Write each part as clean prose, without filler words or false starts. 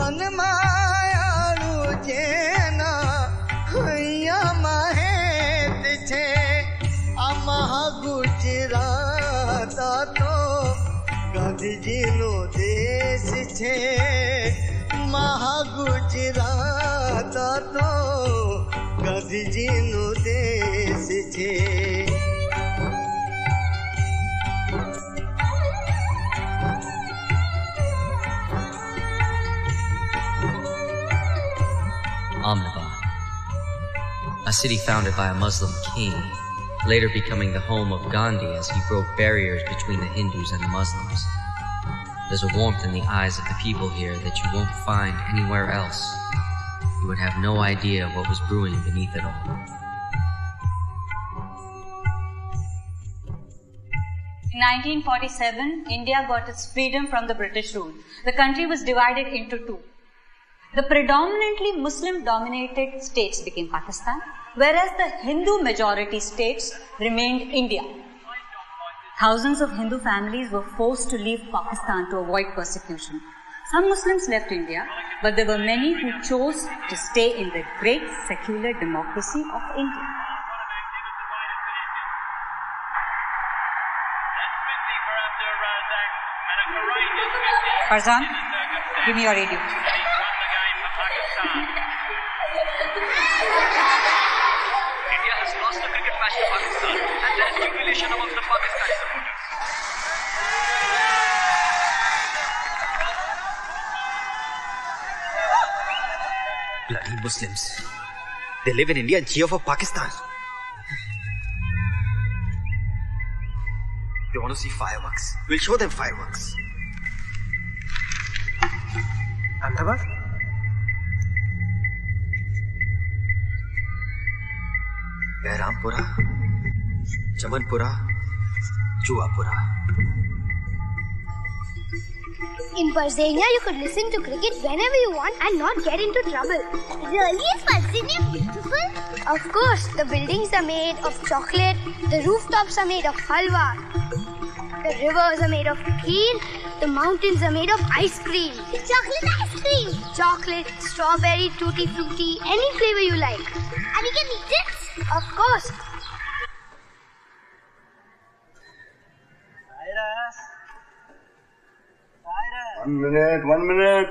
मन मायालू जेना हैया महेत छे आ गुजरात तो गांधीजीनो देश छे गुजरात तो गांधीजीनो देश छे Ahmedabad, a city founded by a Muslim king, later becoming the home of Gandhi as he broke barriers between the Hindus and the Muslims. There's a warmth in the eyes of the people here that you won't find anywhere else. You would have no idea what was brewing beneath it all. In 1947, India got its freedom from the British rule. The country was divided into two. The predominantly Muslim-dominated states became Pakistan, whereas the Hindu-majority states remained India. Thousands of Hindu families were forced to leave Pakistan to avoid persecution. Some Muslims left India, but there were many who chose to stay in the great secular democracy of India. Farzan, give me your radio. India has lost the cricket match to Pakistan, and there is jubilation amongst the Pakistani supporters. Bloody Muslims. They live in India and cheer for Pakistan. They want to see fireworks. We'll show them fireworks. Ahmedabad? Behrampura, Chamanpura, Chuapura. In Parzania, you could listen to cricket whenever you want and not get into trouble. Really? Is Parzania beautiful? Of course. The buildings are made of chocolate, the rooftops are made of halwa, the rivers are made of kheer, the mountains are made of ice cream. Chocolate ice cream? Chocolate, strawberry, tutti frutti, any flavor you like. And you can eat it? Of course. One minute.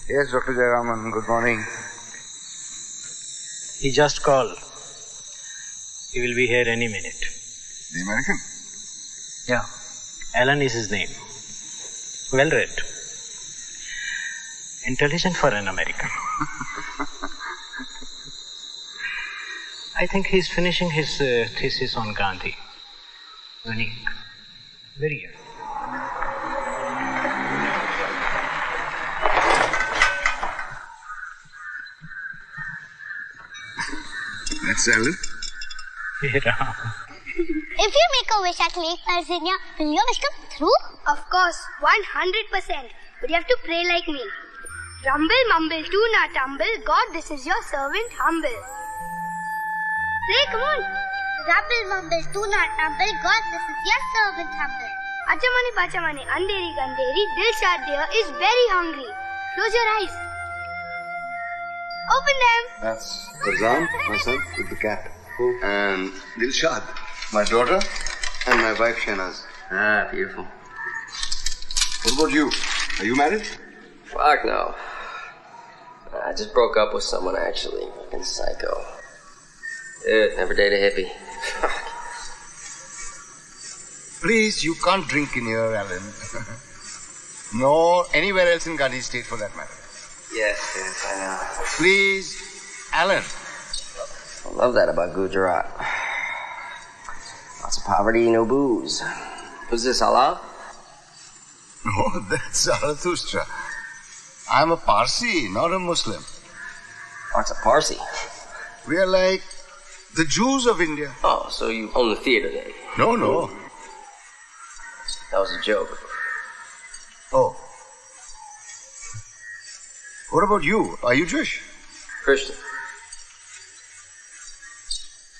Yes, Dr. Jayaraman, good morning. He just called. He will be here any minute. The American? Yeah. Alan is his name. Well read. Intelligent for an American. I think he's finishing his thesis on Gandhi. Unique. Very young. That's Alan. Yeah. If you make a wish at Lake Parzania, will your wish come through? Of course, 100%. But you have to pray like me. Rumble, mumble, do not tumble. God, this is your servant humble. Pray, come on. Rumble, mumble, do not tumble. God, this is your servant humble. Achamane, pachamane, andheri, gandheri. Dilshad dear is very hungry. Close your eyes. Open them. That's Farzan, my son, with the cat. And Dilshad, my daughter, and my wife Shahnaz. Ah, beautiful. What about you? Are you married? Fuck no. I just broke up with someone, actually. Fucking psycho. Dude, never date a hippie. Please, you can't drink in here, Alan. Nor anywhere else in Gandhi State for that matter. Yes, I know. Please, Alan. I love that about Gujarat. Lots of poverty, no booze. Who's this, Allah? No, that's Zarathustra. I'm a Parsi, not a Muslim. What's a Parsi? We are like the Jews of India. Oh, so you own the theater then? No. That was a joke. Oh. What about you? Are you Jewish? Christian.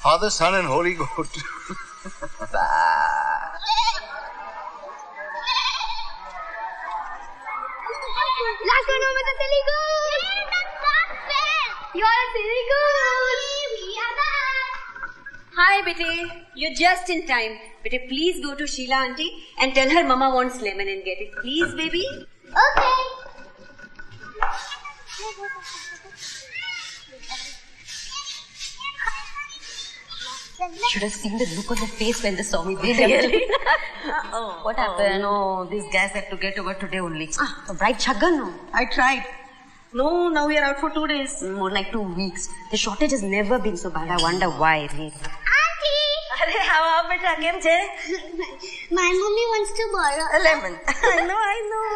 Father, Son, and Holy Ghost. Hi, Bete. You're just in time. Bete, please go to Sheila auntie and tell her Mama wants lemon and get it. Please, baby. Okay. Should have seen the look on their face when they saw me. Really? What happened? No, these guys have to get over today only. The bride chagga, no? I tried. No, now we are out for 2 days. More like 2 weeks. The shortage has never been so bad. I wonder why. Really. Auntie! How beta came My mommy wants to borrow a lemon. I know.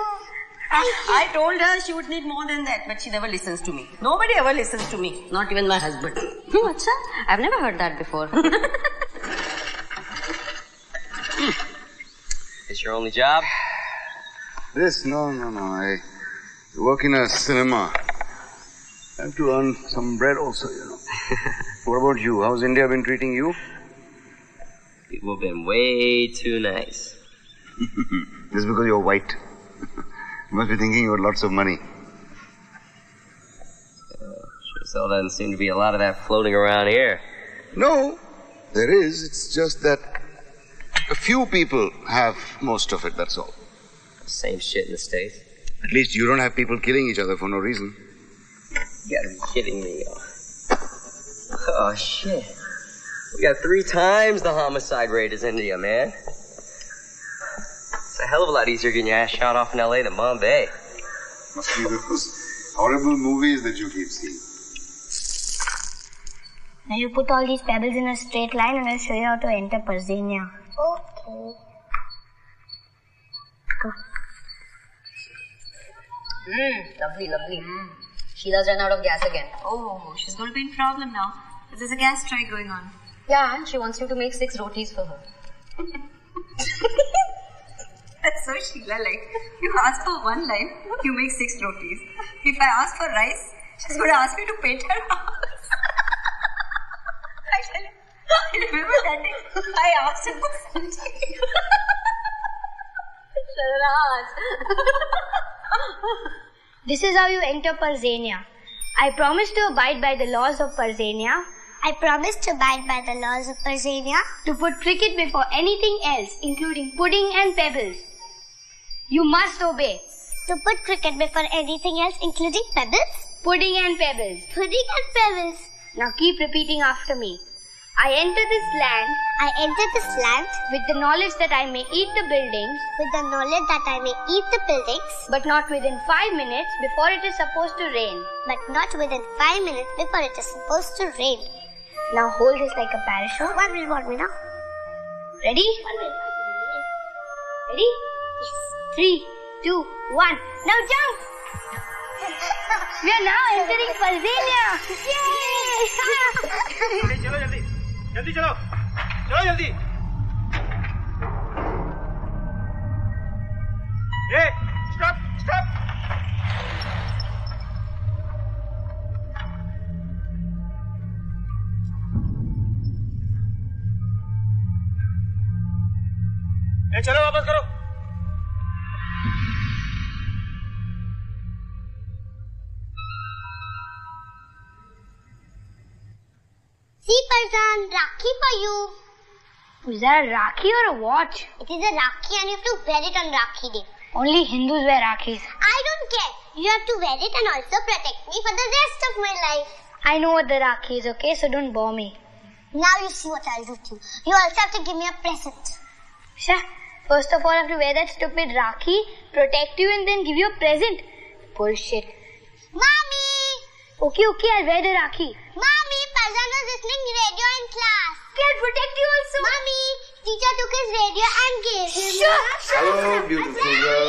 I told her she would need more than that, but she never listens to me. Nobody ever listens to me, not even my husband. Acha? I've never heard that before. It's your only job? This? No. I work in a cinema. I have to earn some bread also, you know. What about you? How's India been treating you? People have been way too nice. This is because you're white. You must be thinking you got lots of money. Sure as hell doesn't seem to be a lot of that floating around here. No, there is. It's just that a few people have most of it, that's all. Same shit in the States. At least you don't have people killing each other for no reason. You gotta be kidding me. Oh, shit. We got 3 times the homicide rate as India, man. It's a hell of a lot easier getting your ass shot off in LA than Bombay. Must be those horrible movies that you keep seeing. Now you put all these pebbles in a straight line and I'll show you how to enter Parzania. Okay. Lovely. Sheila's run out of gas again. Oh, she's going to be in problem now. There's a gas strike going on. Yeah, and she wants you to make 6 rotis for her. That's so Sheila-like. You ask for 1 line, you make 6 rotis. If I ask for rice, she's going to ask me to paint her house. I tell you, I remember that day I asked her for something. This is how you enter Parzania. I promise to abide by the laws of Parzania. I promise to abide by the laws of Parzania. To put cricket before anything else, including pudding and pebbles. You must obey. To put cricket before anything else, including pebbles? Pudding and pebbles. Pudding and pebbles. Now keep repeating after me. I enter this land. I enter this land. With the knowledge that I may eat the buildings. With the knowledge that I may eat the buildings. But not within 5 minutes before it is supposed to rain. But not within 5 minutes before it is supposed to rain. Now hold this like a parachute. 1 minute now. Ready? 1 minute. Ready? Yes. 3, 2, 1. Now jump! We are now entering Parzania. Yay! जल्दी चलो जल्दी Hey, stop Hey, चलो वापस करो See, Parzan, Rakhi for you. Is that a Rakhi or a watch? It is a Rakhi and you have to wear it on Rakhi Day. Only Hindus wear Rakhis. I don't care. You have to wear it and also protect me for the rest of my life. I know what the Rakhi is, okay? So don't bore me. Now you see what I'll do to you. You also have to give me a present. Sure. First of all, I have to wear that stupid Rakhi, protect you and then give you a present. Bullshit. Mommy! Okay, I'll wear the Rakhi. Mommy, Parzan was listening radio in class. I'll protect you also. Mommy, teacher took his radio and gave him. Sure. Hello, beautiful girl.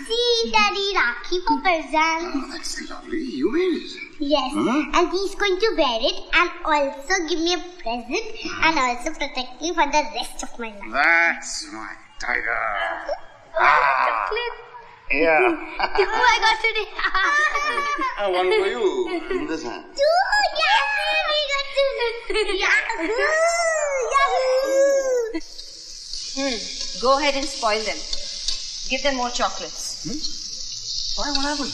See, Daddy, Rakhi for Parzan. Oh, that's lovely. You made it. Yes, and he's going to wear it and also give me a present and also protect me for the rest of my life. That's my tiger. Chocolate. Yeah. I got today. One for you. In this hand. Two, Yahoo! We got two. Yahoo! Go ahead and spoil them. Give them more chocolates. Why? What happened?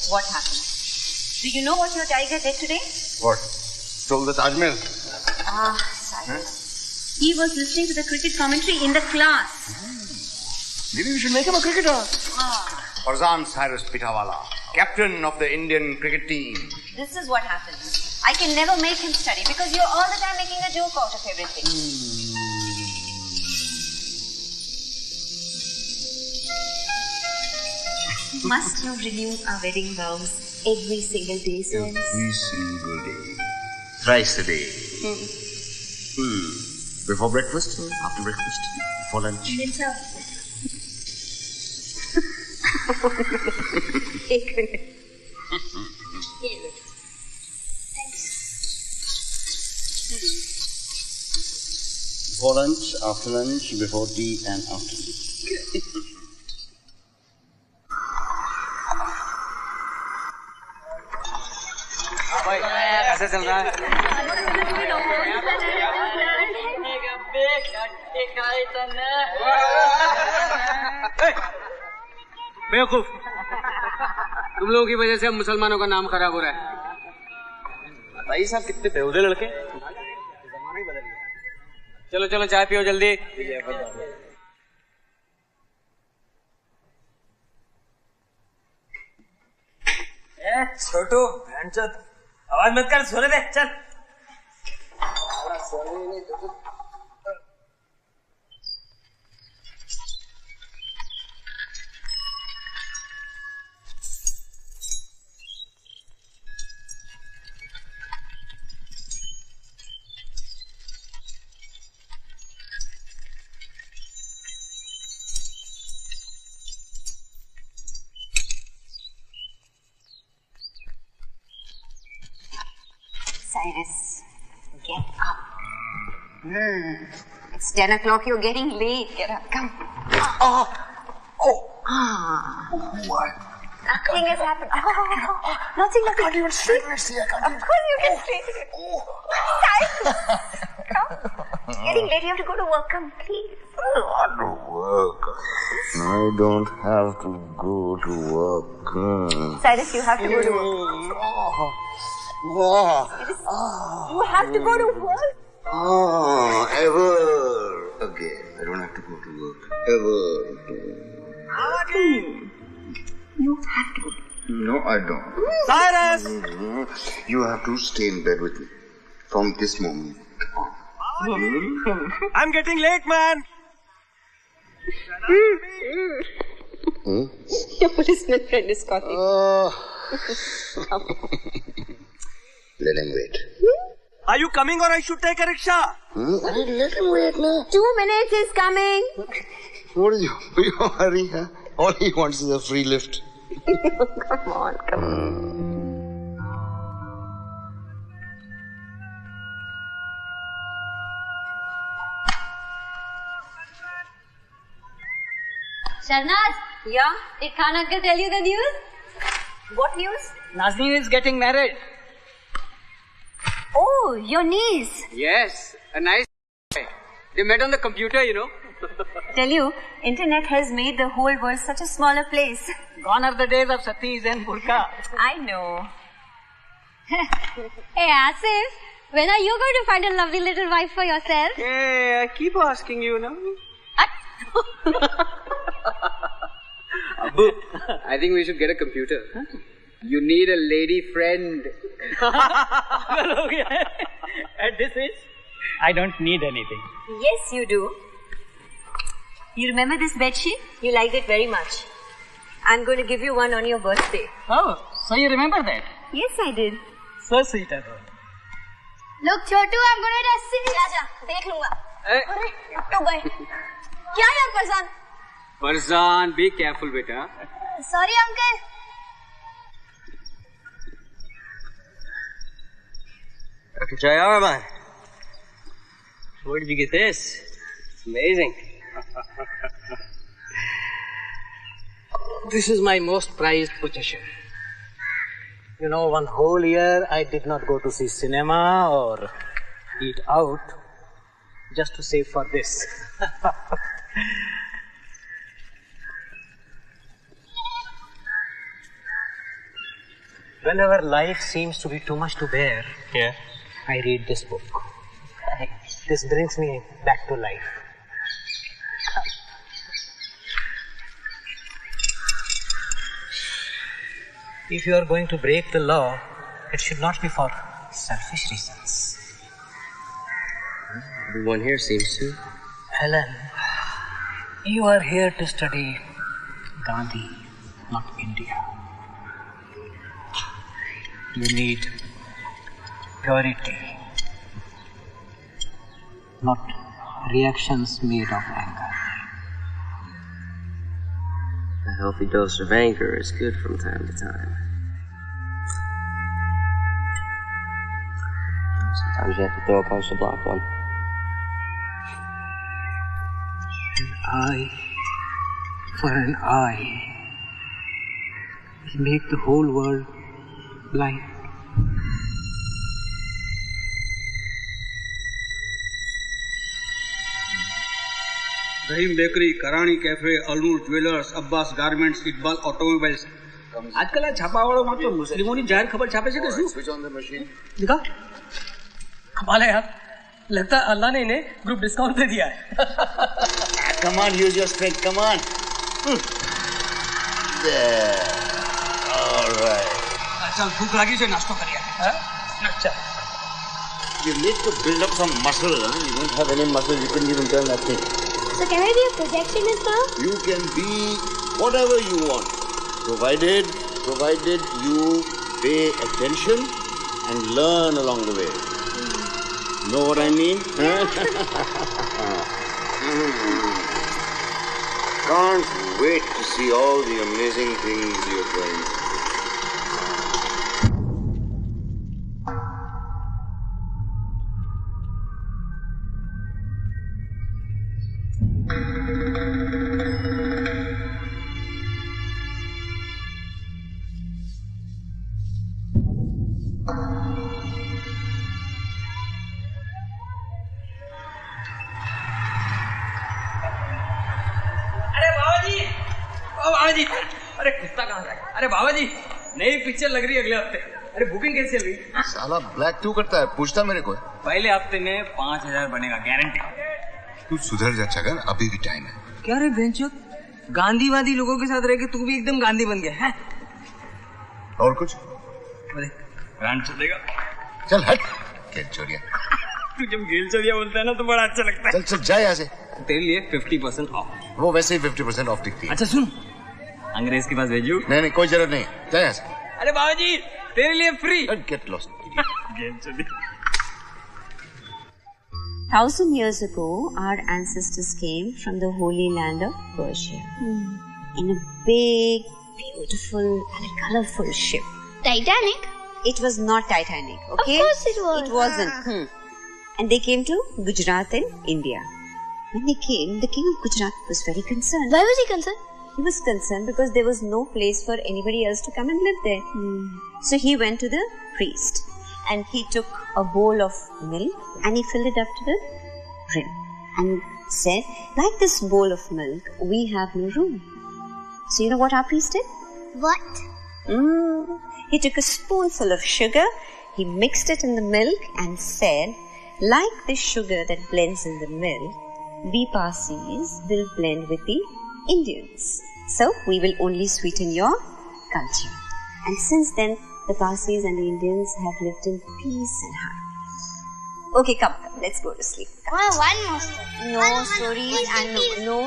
What happened? Do you know what your tiger did today? What? Stole the Taj Mahal? Cyrus. He was listening to the cricket commentary in the class. Maybe we should make him a cricketer. Parzan Cyrus Pitawala, captain of the Indian cricket team. This is what happens. I can never make him study because you're all the time making a joke out of everything. Must you renew our wedding vows every single day, Cyrus? Every single day. Thrice a day. Before breakfast, after breakfast, before lunch. Dinner. एक minute. Before lunch, after lunch, before tea and after tea. कैसे चल रहा है? बेवकूफ, तुम लोगों की वजह से हम मुसलमानों का नाम खराब हो रहा है। भाई साहब कितने बेहुदे लड़के। जमाना ही बदल गया। चलो चलो चाय पियो जल्दी। छोटू भैंचोद आवाज मत कर, सोने दे चल। Cyrus, get up. It's 10 o'clock. You're getting late. Get up. Come. What? Nothing has happened. Nothing. I can't even straighten it. See, I can't even. Of course you can straighten it. Cyrus, come. It's getting late. You have to go to work. Come, please. I don't work. I don't have to go to work. Cyrus, you have to go to work. You have to go to work. Ever again. I don't have to go to work. Ever again. You have to. No, I don't. Cyrus! You have to stay in bed with me from this moment on. I'm getting late, man. Your policeman friend is coughing. Let him wait. Are you coming or I should take a rickshaw? Let him wait now. 2 minutes is coming. What is your hurry, huh? All he wants is a free lift. Come on. Sharnaz? Yeah? Did Khan uncle tell you the news? What news? Nazneen is getting married. Oh, your niece. Yes, a nice. They met on the computer, you know. Tell you, internet has made the whole world such a smaller place. Gone are the days of satis and burqa. I know. Hey, Asif, when are you going to find a lovely little wife for yourself? Hey, I keep asking you, no? Abu, I think we should get a computer. Huh? You need a lady friend. At this age, I don't need anything. Yes, you do. You remember this bedsheet? You liked it very much. I'm going to give you one on your birthday. Oh, so you remember that? Yes, I did. So sweet of her. Look, Chotu, I'm going to test it. जा, देख लूँगा. तो गए. क्या यार Parjan? Farzan, be careful, beta. Sorry, uncle. Dr. Jayaraman, where did you get this? It's amazing. This is my most prized possession. You know, one whole year I did not go to see cinema or eat out just to save for this. Whenever life seems to be too much to bear, I read this book. This brings me back to life. If you are going to break the law, it should not be for selfish reasons. Everyone here seems to. Helen, you are here to study Gandhi, not India. You need purity, not reactions made of anger. A healthy dose of anger is good from time to time. Sometimes you have to throw a punch to block one. An eye for an eye will make the whole world blind. Rahim bakery, Karani cafe, Alnoor jewellers, Abbas garments, Iqbal automobiles. आजकल આ છાપાવાળો માત્ર મુસ્લિમોની જાહેર ખબર છાપે છે કે શું? Switch on the machine. दिखा कमाल है यार. लगता है अल्लाह ने इन्हें ग्रुप डिस्काउंट दे दिया है. Come on, use your strength. Come on. There. All right. चल भूख लगी से नाश्ता करिए. अच्छा. You need to build up some muscle. Huh? You don't have any muscle. You couldn't even turn that thing. So can I be a projectionist now? You can be whatever you want, provided you pay attention and learn along the way. Know what I mean? Can't wait to see all the amazing things you're trying. अरे कुत्ता कहाँ से? अरे बाबा जी, नई picture लग रही है अगले हफ्ते. अरे बुकिंग कैसे चल रही? साला ब्लैक क्यों करता है? पूछता मेरे को. पहले हफ्ते में 5,000 बनेगा, गारंटी. तू सुधर जा छगन, अभी भी टाइम है. क्या रे बेंचो, गांधीवादी लोगों के साथ रह के तू भी एकदम गांधी बन गया है? और कुछ? अरे ब्रांड चलेगा. चल हट, खेल चोरिया. तू जब गेल चोरिया बोलता है ना तो बड़ा अच्छा लगता है. चल चल जा यहाँ से. तेरे लिए 50% ऑफ. वो वैसे ही 50% ऑफ दिखती है. अच्छा सुन, अंग्रेज के पास भेजू? नहीं कोई जरूरत नहीं, जा यहाँ से. अरे बाबा जी, तेरे लिए free. Get lost. 1,000 years ago, our ancestors came from the holy land of Persia in a big, beautiful and colorful ship. Titanic? It was not Titanic, okay? Of course it was. It wasn't. And they came to Gujarat in India. When they came, the king of Gujarat was very concerned. Why was he concerned? He was concerned because there was no place for anybody else to come and live there. So he went to the priest and he took a bowl of milk and he filled it up to the brim and said, like this bowl of milk, we have no room. So you know what our priest did? What? He took a spoonful of sugar, he mixed it in the milk and said, like the sugar that blends in the milk, we Parsis will blend with the Indians. So we will only sweeten your culture. And since then, the Parsis and the Indians have lived in peace and harmony. Okay, come, let's go to sleep. Oh, one more story. No stories and no.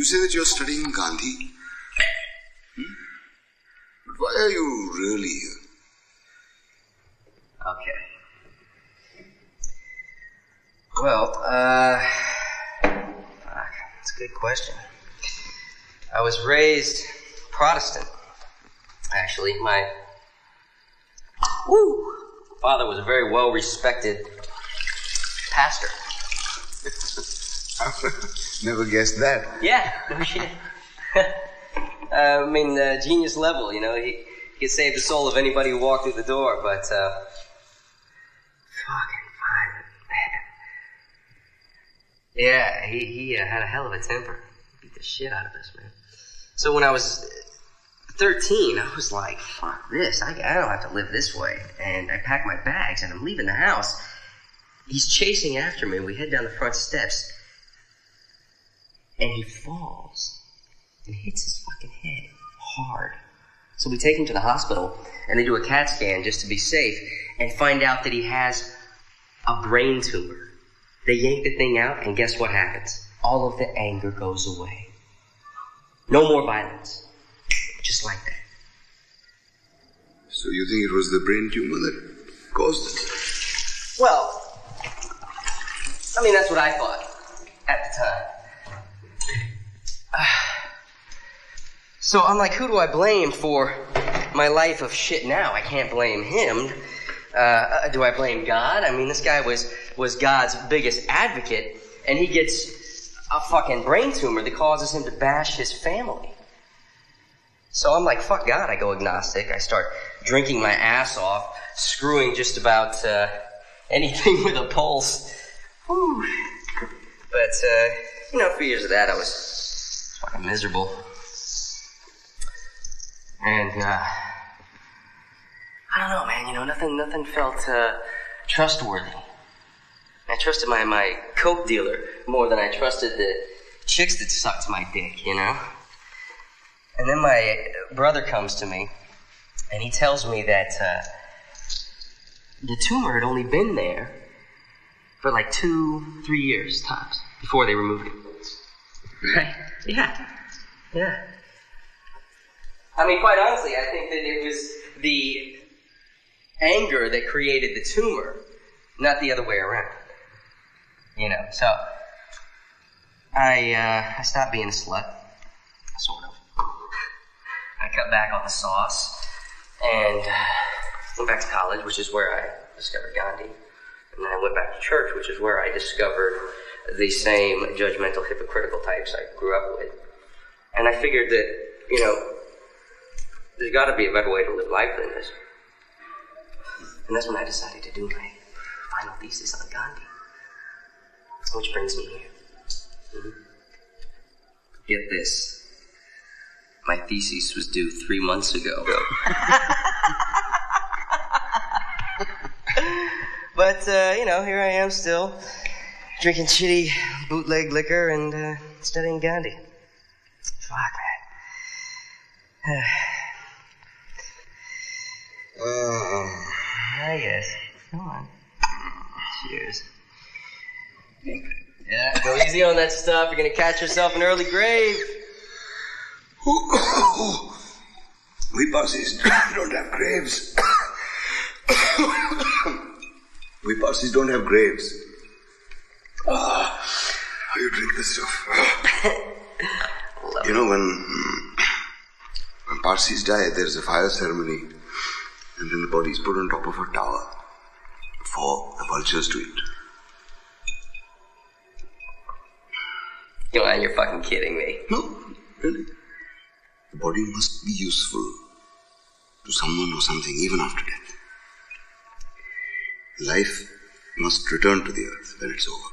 say that you're studying Gandhi? But why are you really here? Okay. Well, that's a good question. I was raised Protestant, actually. My father was a very well-respected pastor. Never guessed that. Yeah, no shit. Genius level, you know. He could save the soul of anybody who walked through the door, but, fucking fine. Yeah, he had a hell of a temper. Beat the shit out of us, man. So when I was 13, I was like, fuck this. I don't have to live this way. And I packed my bags, and I'm leaving the house. He's chasing after me. We head down the front steps. And he falls and hits his fucking head hard. So we take him to the hospital, and they do a CAT scan just to be safe, and find out that he has a brain tumor. They yank the thing out, and guess what happens? All of the anger goes away. No more violence. Just like that. So you think it was the brain tumor that caused it? Well, that's what I thought at the time. So I'm like, who do I blame for my life of shit now? I can't blame him. Do I blame God? This guy was God's biggest advocate, and he gets a fucking brain tumor that causes him to bash his family. So I'm like, fuck God. I go agnostic. I start drinking my ass off, screwing just about anything with a pulse. Whew. But, a few years of that, I was fucking miserable. And, I don't know, man, nothing felt trustworthy. I trusted my coke dealer more than I trusted the chicks that sucked my dick, you know? And then my brother comes to me, and he tells me that the tumor had only been there for like 2-3 years tops before they removed it. Right? Yeah. Quite honestly, I think that it was the anger that created the tumor, not the other way around. So I stopped being a slut, sort of. I cut back on the sauce and went back to college, which is where I discovered Gandhi. And then I went back to church, which is where I discovered the same judgmental, hypocritical types I grew up with. And I figured that, there's got to be a better way to live life than this. And that's when I decided to do my final thesis on Gandhi. Which brings me here. Get this. My thesis was due 3 months ago. But, here I am still, drinking shitty bootleg liquor and studying Gandhi. Fuck, man. Yes. Come on. Cheers. Yeah, go easy on that stuff. You're gonna catch yourself an early grave. We Parsis don't have graves. We Parsis don't have graves. How you drink this stuff? When Parsis die, there's a fire ceremony, and then the body is put on top of a tower for the vultures to eat. You're fucking kidding me. No, really. The body must be useful to someone or something even after death. Life must return to the earth when it's over.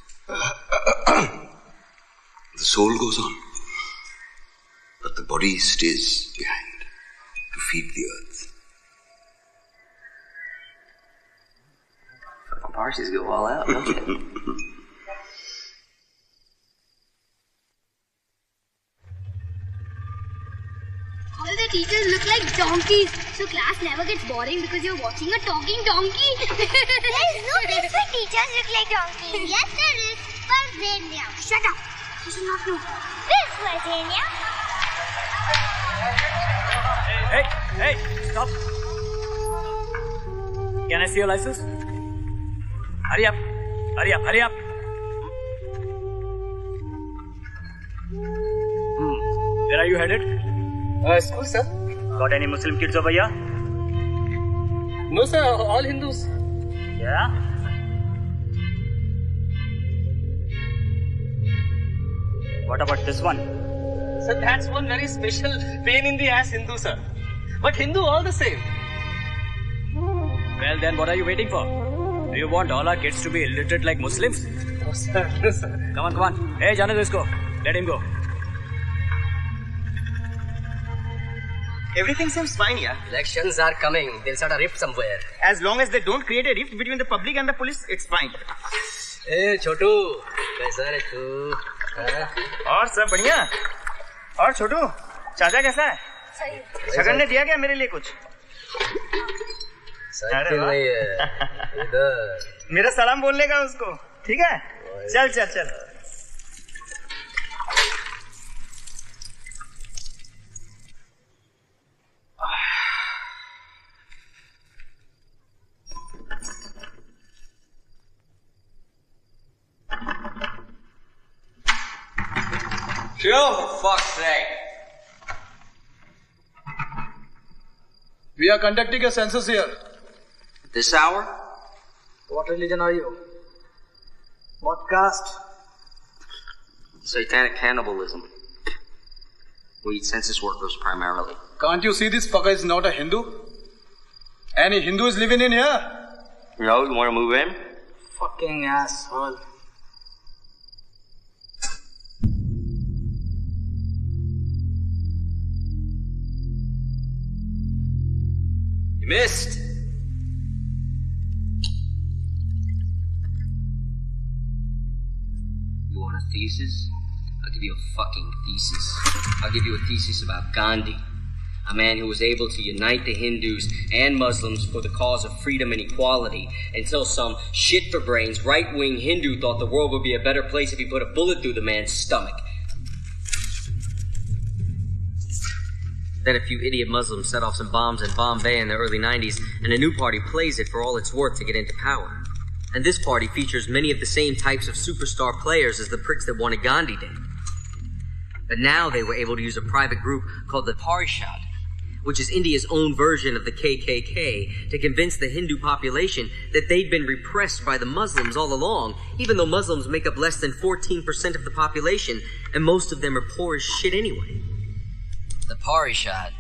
The soul goes on, but the body stays behind to feed the earth. Fucking Parsis go all out, don't you? All the teachers look like donkeys, so class never gets boring because you're watching a talking donkey. There is no place where teachers look like donkeys. Yes, there is. Parzania. Shut up. You should not know. Where's Parzania? Hey, stop. Can I see your license? Hurry up. Where are you headed? School, sir. Got any Muslim kids over here? No, sir. All Hindus. Yeah? What about this one? Sir, that's one very special pain in the ass Hindu, sir. But Hindu all the same. Well then, what are you waiting for? Do you want all our kids to be illiterate like Muslims? No, sir. No, sir. Come on. Hey, Janu, let's go. Let him go. Everything seems fine, yeah. Elections are coming. They'll start a rift somewhere. As long as they don't create a rift between the public and the police, it's fine. Hey, Chotu. कैसा है तू? और सब बढ़िया? और छोटू, चाचा कैसा है? सही। छगन ने दिया क्या मेरे लिए कुछ? साइकिल नहीं है। इधर। मेरा सलाम बोलने का उसको, ठीक है? चल। Chill, for fuck's sake. We are conducting a census here. This hour? What religion are you? What caste? Satanic cannibalism. We eat census workers primarily. Can't you see this fucker is not a Hindu? Any Hindu is living in here? No, you want to move in? Fucking asshole. You missed. You want a thesis? I'll give you a fucking thesis. I'll give you a thesis about Gandhi, a man who was able to unite the Hindus and Muslims for the cause of freedom and equality until some shit-for-brains right-wing Hindu thought the world would be a better place if he put a bullet through the man's stomach. Then a few idiot Muslims set off some bombs in Bombay in the early 90s, and a new party plays it for all it's worth to get into power. And this party features many of the same types of superstar players as the pricks that wanted Gandhi dead. But now they were able to use a private group called the Parishad, which is India's own version of the KKK, to convince the Hindu population that they'd been repressed by the Muslims all along, even though Muslims make up less than 14% of the population, and most of them are poor as shit anyway. The Parishad,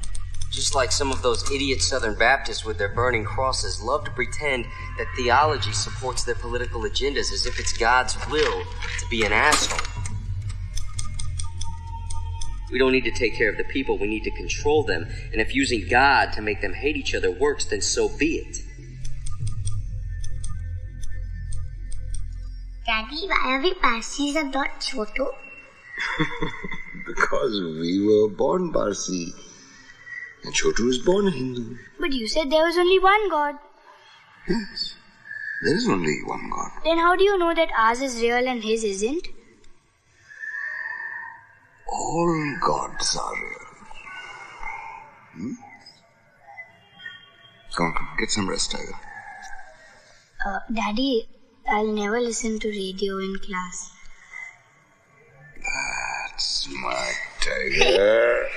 just like some of those idiot Southern Baptists with their burning crosses, love to pretend that theology supports their political agendas as if it's God's will to be an asshole. We don't need to take care of the people, we need to control them, and if using God to make them hate each other works, then so be it. Daddy, why are we Parsis and not Chotu? Because we were born Parsi. And Chotu was born Hindu. But you said there was only one God. Yes. There is only one God. Then how do you know that ours is real and his isn't? All gods are real. Come, get some rest, Tiger. Daddy, I'll never listen to radio in class. That's my Tiger.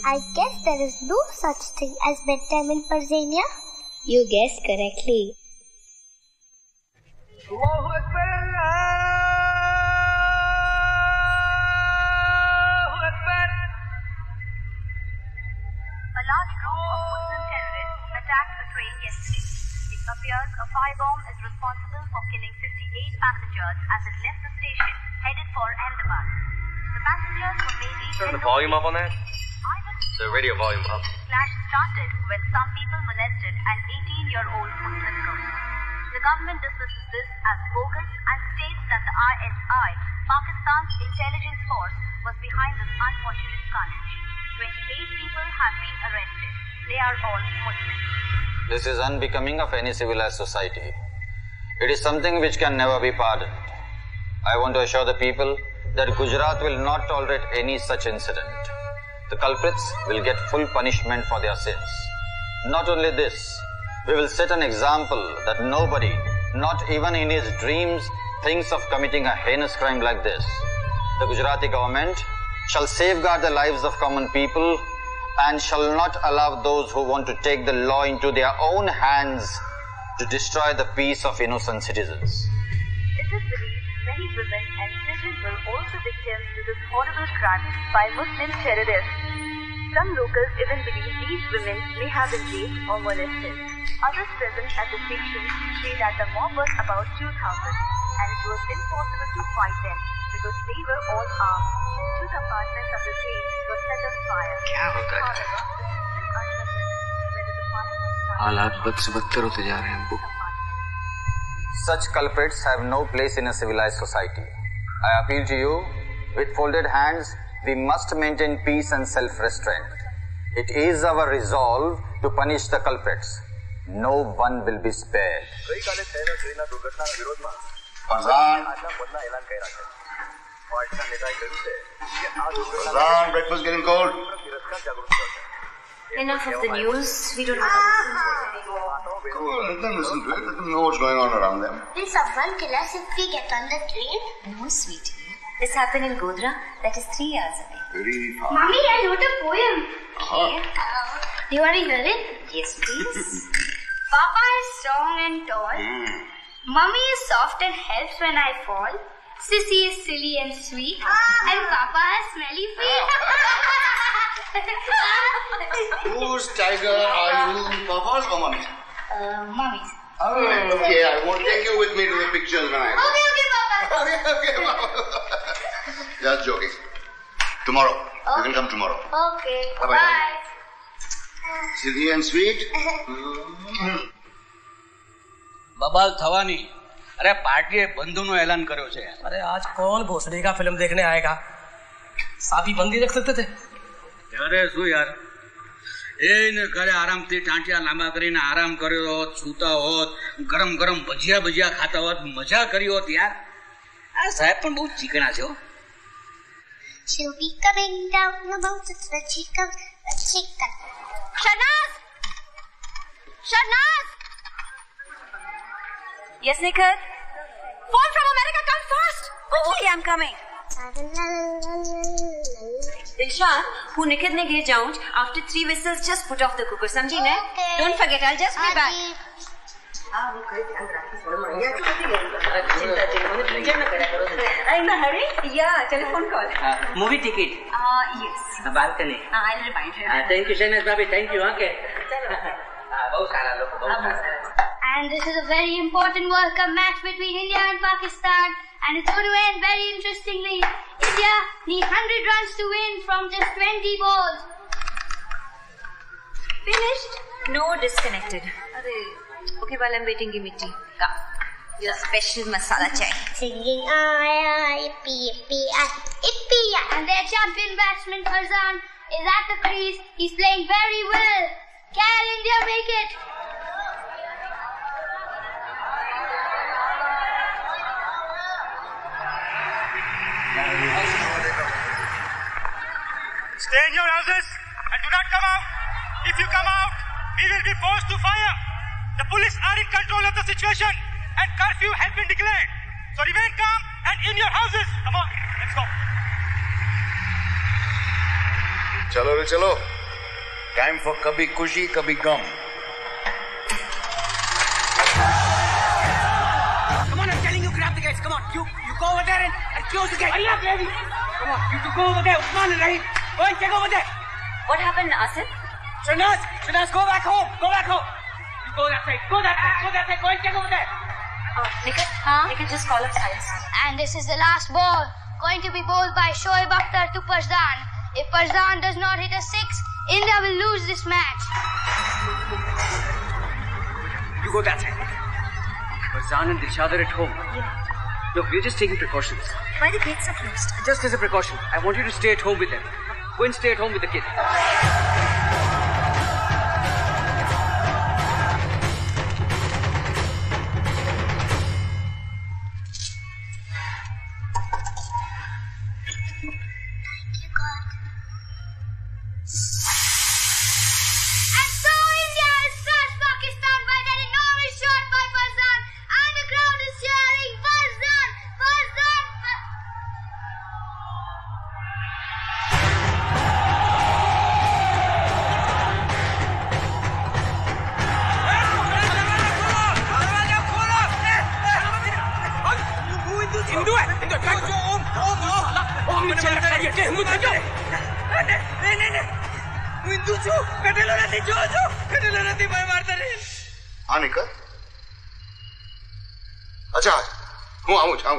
I guess there is no such thing as bedtime in Parzania. You guessed correctly. A large group of Muslim terrorists attacked a train yesterday. It appears a firebomb is responsible for killing 58 passengers as it left the station headed for Ahmedabad. The passengers were mainly Turn the volume up on that. The radio volume up. Clash started when some people molested an 18-year-old Muslim girl. The government dismisses this as bogus and states that the ISI, Pakistan's intelligence force, was behind this unfortunate carnage. 28 people have been arrested. They are all Muslims. This is unbecoming of any civilized society. It is something which can never be pardoned. I want to assure the people that Gujarat will not tolerate any such incident. The culprits will get full punishment for their sins. Not only this, we will set an example that nobody, not even in his dreams, thinks of committing a heinous crime like this. The Gujarati government shall safeguard the lives of common people and shall not allow those who want to take the law into their own hands to destroy the peace of innocent citizens. It is believed many women and children were also victims to this horrible crime by Muslim terrorists. Some locals even believe these women may have been raped or molested. Others present at the station say that the mob was about 2,000 and it was impossible to fight them because they were all armed. 2 compartments of the train were set on fire. However, it is still uncertain whether the fire was started. हालात बद से बदतर होते जा रहे हैं अब्बू. Such culprits have no place in a civilized society. I appeal to you, with folded hands, we must maintain peace and self-restraint. It is our resolve to punish the culprits. No one will be spared. Parzan, breakfast getting cold. Enough of the news. We don't know. Come on, let them listen to it. Let them know what's going on around them. Will someone kill us if we get on the train? No, sweetie. This happened in Godhra. That is 3 hours away. Very far. Mommy, I wrote a poem. Uh-huh. Do you want to hear it? Yes, please. Papa is strong and tall. Mummy is soft and helps when I fall. Sissy is silly and sweet. And Papa has smelly feet. Whose tiger are you, Papa's or Mummy's? Mummy's. Okay, I won't take you with me to the pictures when I go. Okay, Papa. Okay, Papa. Just joking. Tomorrow. You can come tomorrow. Okay. Bye-bye. Bye. Silly and sweet. બબાલ થવાની. અરે પાર્ટીએ બંધુનો એલાન કર્યો છે. अरे आज कौन भोसड़ी का फिल्म देखने आएगा? साथी बंदी देख सकते थे. અરે શું યાર, એને ઘરે આરામથી ટાંટિયા લાંબા કરીને આરામ કર્યો હોત, સૂતા હોત, ગરમ ગરમ ભજીયા ભજીયા ખાતા હોત, મજા કરી હોત યાર. આ સાહેબ પણ બહુ ચીકણા છે હો. She'll be coming down the mountains when she comes. Shanaz! Shanaz! Yes, Nikhil? Phone from America, come fast! Oh, okay, I'm coming. Dilshan, who निखित ने घे जाऊं, after 3 whistles just put off the cooker, समझी ने? Don't forget, I'll just be back. In a hurry? Yeah, telephone call. Movie ticket. Yes. Balcony. I'll remind her. Thank you, Shahnaz Bhabhi. Thank you. Okay. And this is a very important World Cup match between India and Pakistan. And it's going to end very interestingly. India need 100 runs to win from just 20 balls. Finished? No, disconnected. Okay, while I'm waiting, give me tea. Come. Your special masala chai. Singing Yippee-yi. And their champion batsman Parzan is at the crease. He's playing very well. Can India make it? Stay in your houses and do not come out. If you come out, we will be forced to fire. The police are in control of the situation and curfew has been declared. So remain calm and in your houses. Come on, let's go. Chalo re chalo. Time for kabhi khushi, kabhi gum. the gates. Come on. You go over there and close the gate. Hurry up, lady. Come on. You two go over there. Usman and Rahim. Go and check over there. What happened, Asif? Shanaz, go back home. Go back home. You go that side. Go that side. Go that side. Go and check over there. Nikhil, just call up science. And this is the last ball. Going to be bowled by Shoaib Akhtar to Parzan. If Parzan does not hit a 6, India will lose this match. You go that side. Parzan and Dilshad are at home. Yeah. No, we're just taking precautions. Why the gates are closed? Just as a precaution. I want you to stay at home with them. Go and stay at home with the kid. हाँ निकल अच्छा હું આવું છું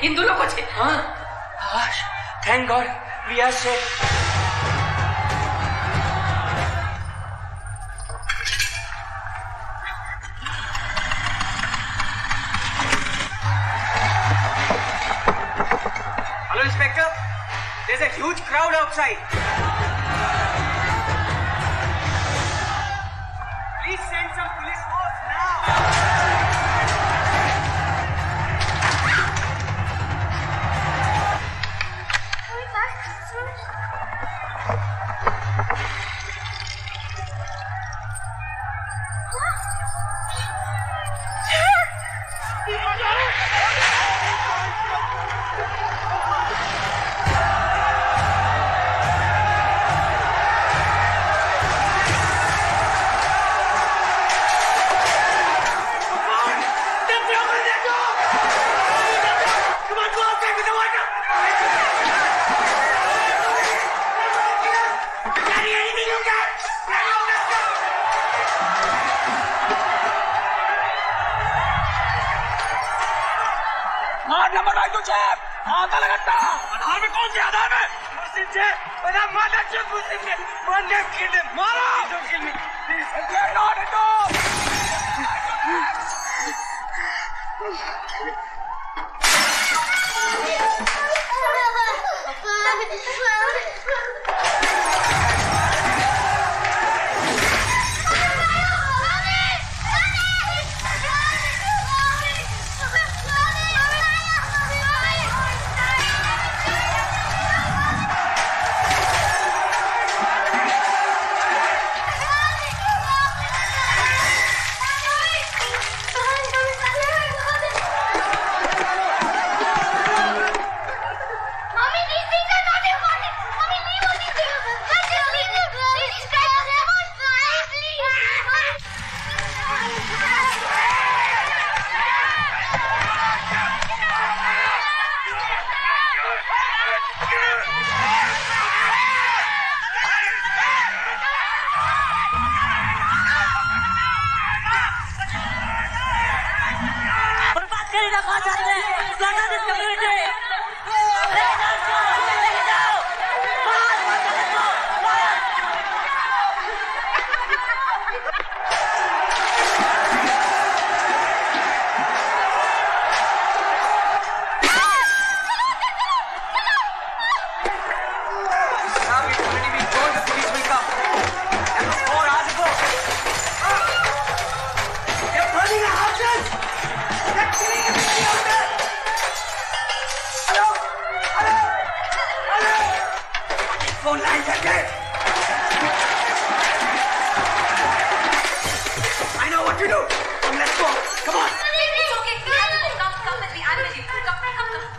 हिंदू लोग છે हाँ thank God we are safe. Hello, Inspector. There's a huge crowd outside. Please send some police force now.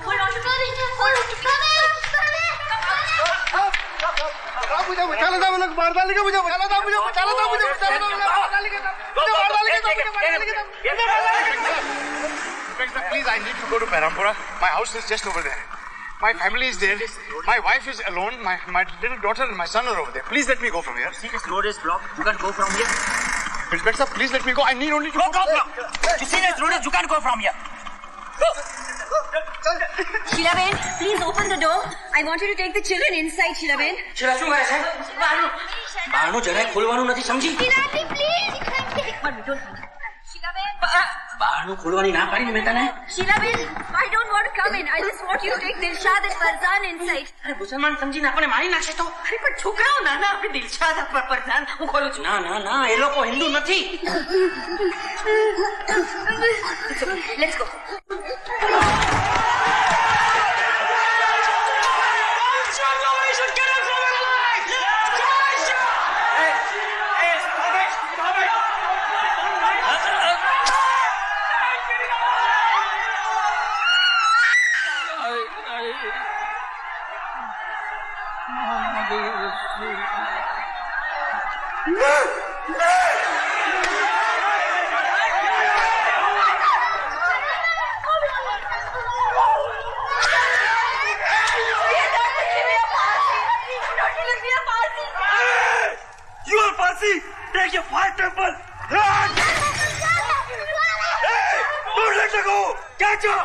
Hold Please, I need to go to Parampura. My house is just over there. My family is there. My wife is alone. My little daughter and my son are over there. Please let me go from here. See, this road is blocked. You can't go from here. Inspector, please let me go. I need only to go from here. You see this road is, you can't go from here. Sheila Ben, please open the door. I want you to take the children inside, Sheila Ben. Sheila, શું કરે છે? બહારનું જરાય ખોલવાનું નથી સમજી? Sheila, please. But we don't. Sheila Ben. બહારનું ખોલવાની ના પાડીને મેં તને. Sheila Ben, I don't want to come in. I just want you to take Dilshad and Farzan inside. અરે મુસલમાન સમજીને આપણને મારી નાખશે તો. અરે પણ છોકરાઓ નાના આપણે દિલશાદ ફરઝાન હું ખોલું છું. ના ના ના એ લોકો હિન્દુ નથી. Let's go. You are Parsi! Take your fire temple! Run! Hey! Don't let her go! Catch her!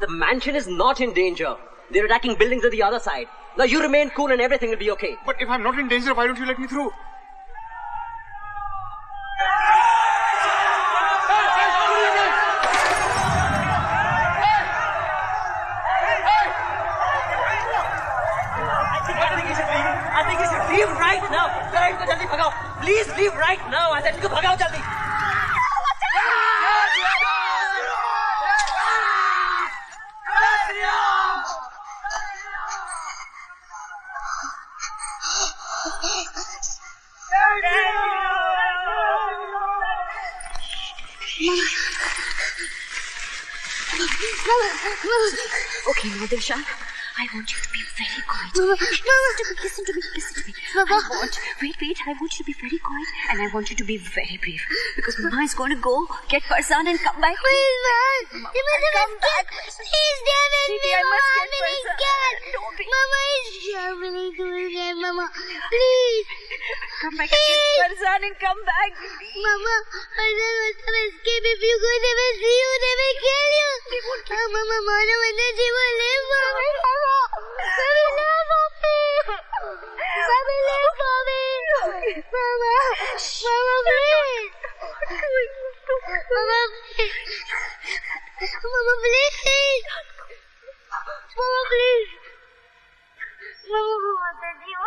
The mansion is not in danger. They're attacking buildings on the other side. Now you remain cool and everything will be okay. But if I'm not in danger, why don't you let me through? I think you should leave right now. Please leave right now. I said, bhagao jaldi. Okay, now Dilshan, I want you to be very quiet. Mama, Listen to me. Mama. Wait, I want you to be very quiet and I want you to be very brave. Because Mama is going to go get Farzan and come back. Please, man. You must come back. Please stay with me, I must Mama. get Farzan. Don't be. Mama is traveling to again, Mama. Please. Come back and get Farzan and come back. Mama, Farzan must have escaped. If you go, they will see you. They will kill you. Mama, Mano, and then she will live, Mama. They will live for me. They will live for me. Mama, Mama, please. Mama, please. Mama, please. Mama, please. Mama, what did you?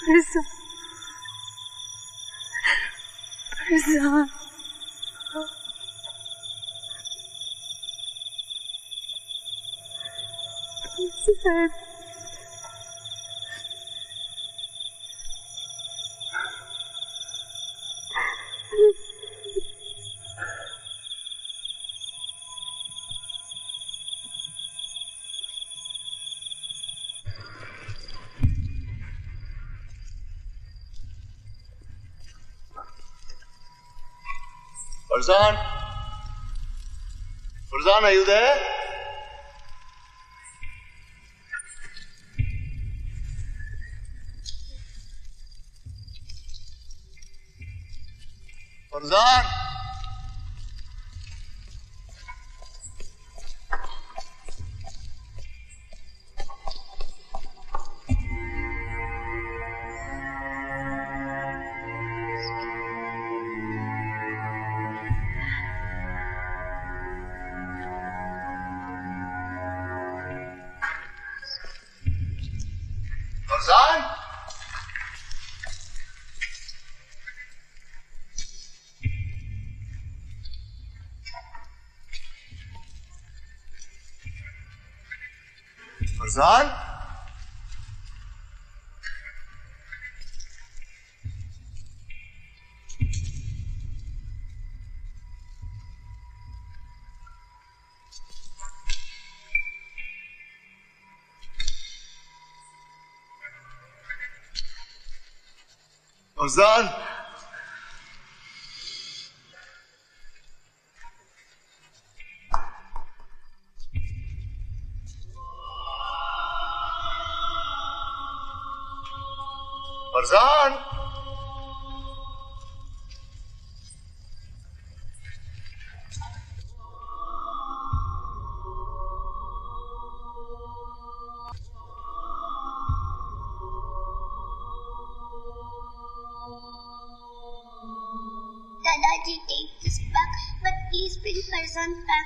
Farzan. Farzan. Farzan? Farzan, are you there? Farzan? Farzan? Farzan? Farzan? Farzan? Dadaji, take this back, but please bring Farzan back.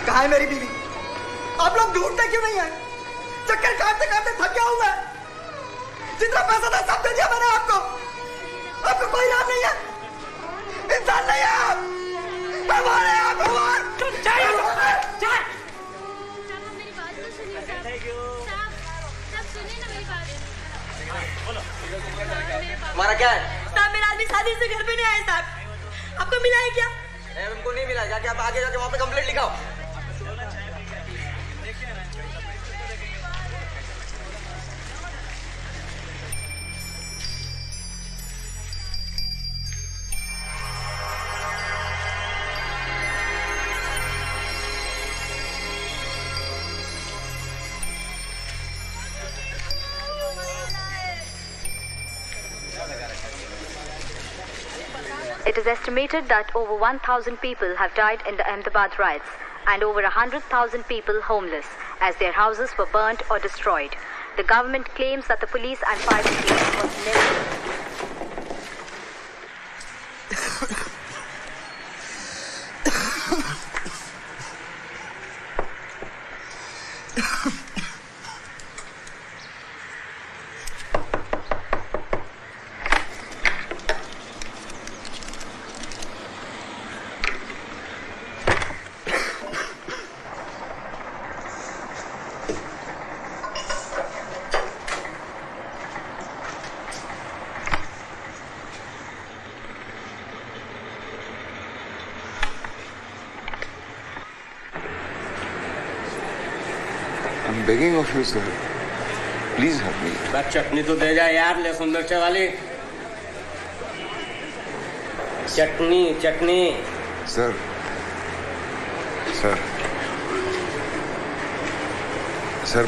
कहाँ है मेरी बीवी? आप लोग ढूंढते क्यों नहीं है? चक्कर काटते काटते थक गया हूं मैं। जितना पैसा था सब दे दिया मैंने आपको। आपको कोई नाम नहीं है, इंसान नहीं है आप। भगवान है आप, भगवान। हमारा क्या है? साहब मेरा आदमी शादी से घर पे नहीं आया साहब। आपको मिला है क्या? हमको नहीं मिला। जाके आप आगे जाके वहाँ पे complaint लिखाओ। It is estimated that over 1,000 people have died in the Ahmedabad riots and over 100,000 people homeless as their houses were burnt or destroyed. The government claims that the police and fire brigade was never... I'm begging of you, sir. Please help me. बस चटनी तो दे जा यार, लहसुन मिर्च वाली चटनी। चटनी sir, sir, sir,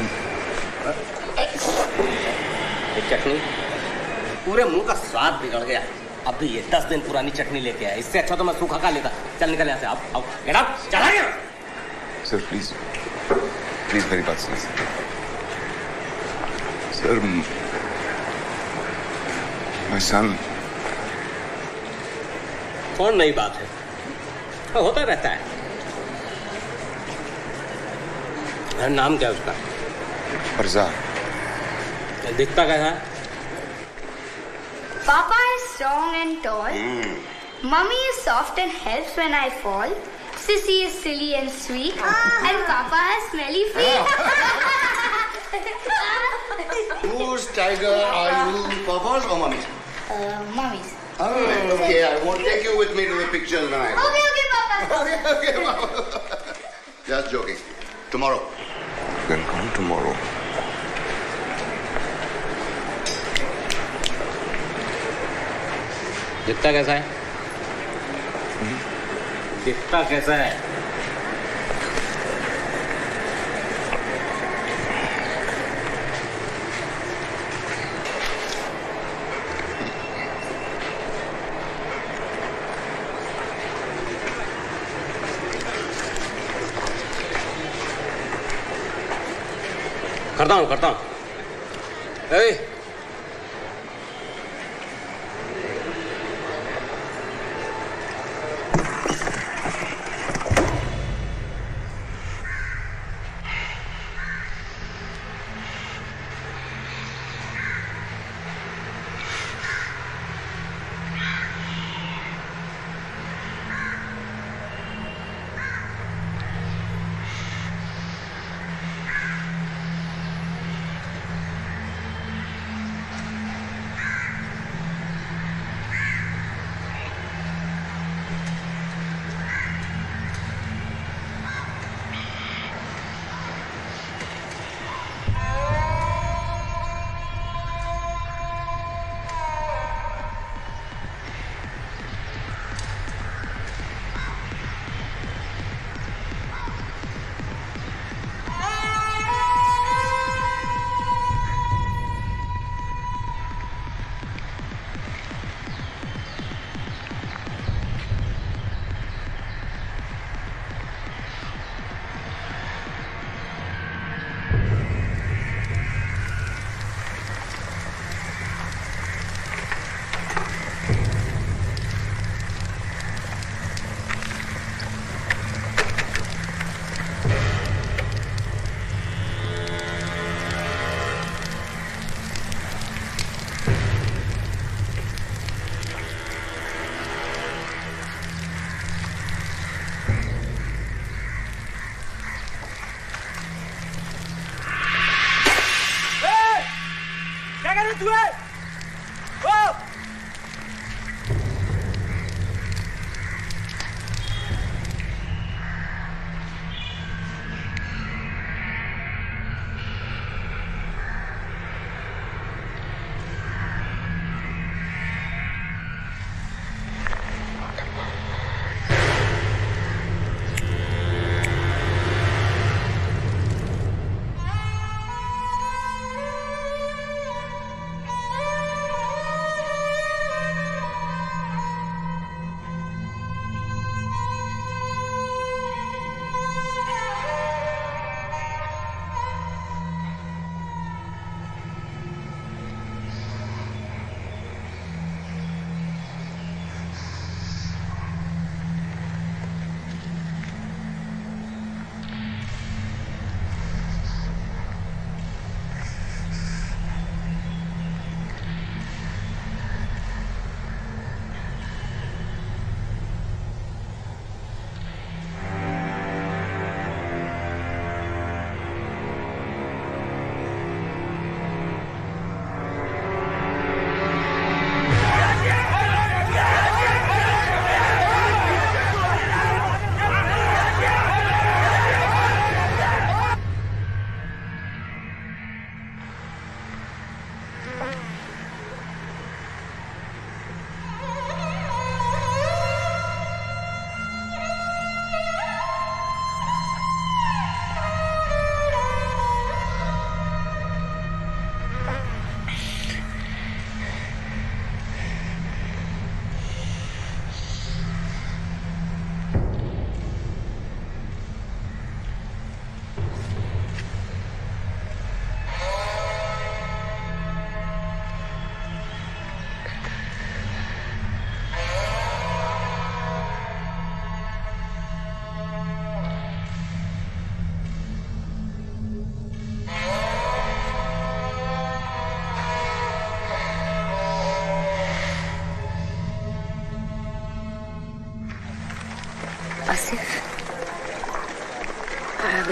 चटनी पूरे मुंह का स्वाद बिगड़ गया। अभी ये 10 दिन पुरानी चटनी लेके आया। इससे अच्छा तो मैं सूखा खा लेता। चल निकल यहाँ से। आओ गेट आउट। चला गया। सर प्लीज, प्लीज मेरी बात सुनिए सर। My son. कौन नई बात है? होता रहता है। नाम क्या है उसका? परजा। दिखता कैसा है? Papa is strong and tall. Mummy is soft and helps when I fall. Sissy is silly and sweet. And Papa has smelly feet. Whose tiger are you, Papa's or Mummy's? Mummy's. Okay, I won't take you with me to the pictures when I go. Okay, Papa. Okay, Papa. Just joking. Tomorrow. Then come tomorrow. दिखता कैसा है? दिखता कैसा है? करता हूँ।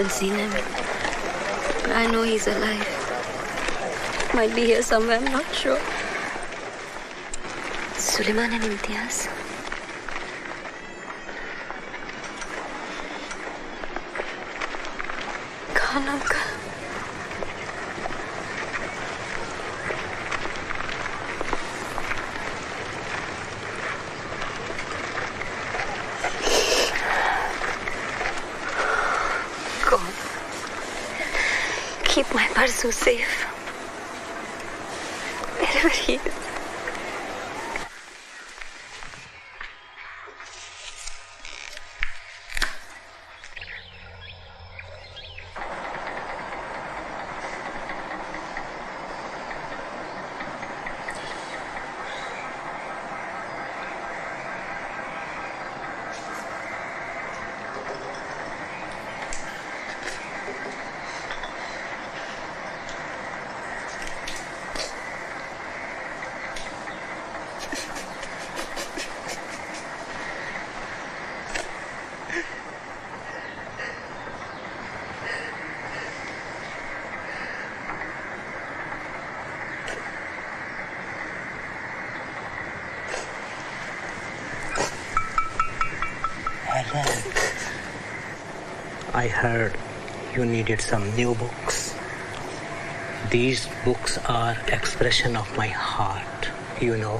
haven't seen him. But I know he's alive. Might be here somewhere, I'm not sure. Suleiman and Imtiaz. Khan uncle. God, keep my Parzu safe. Wherever he is. I heard you needed some new books. These books are expression of my heart. You know,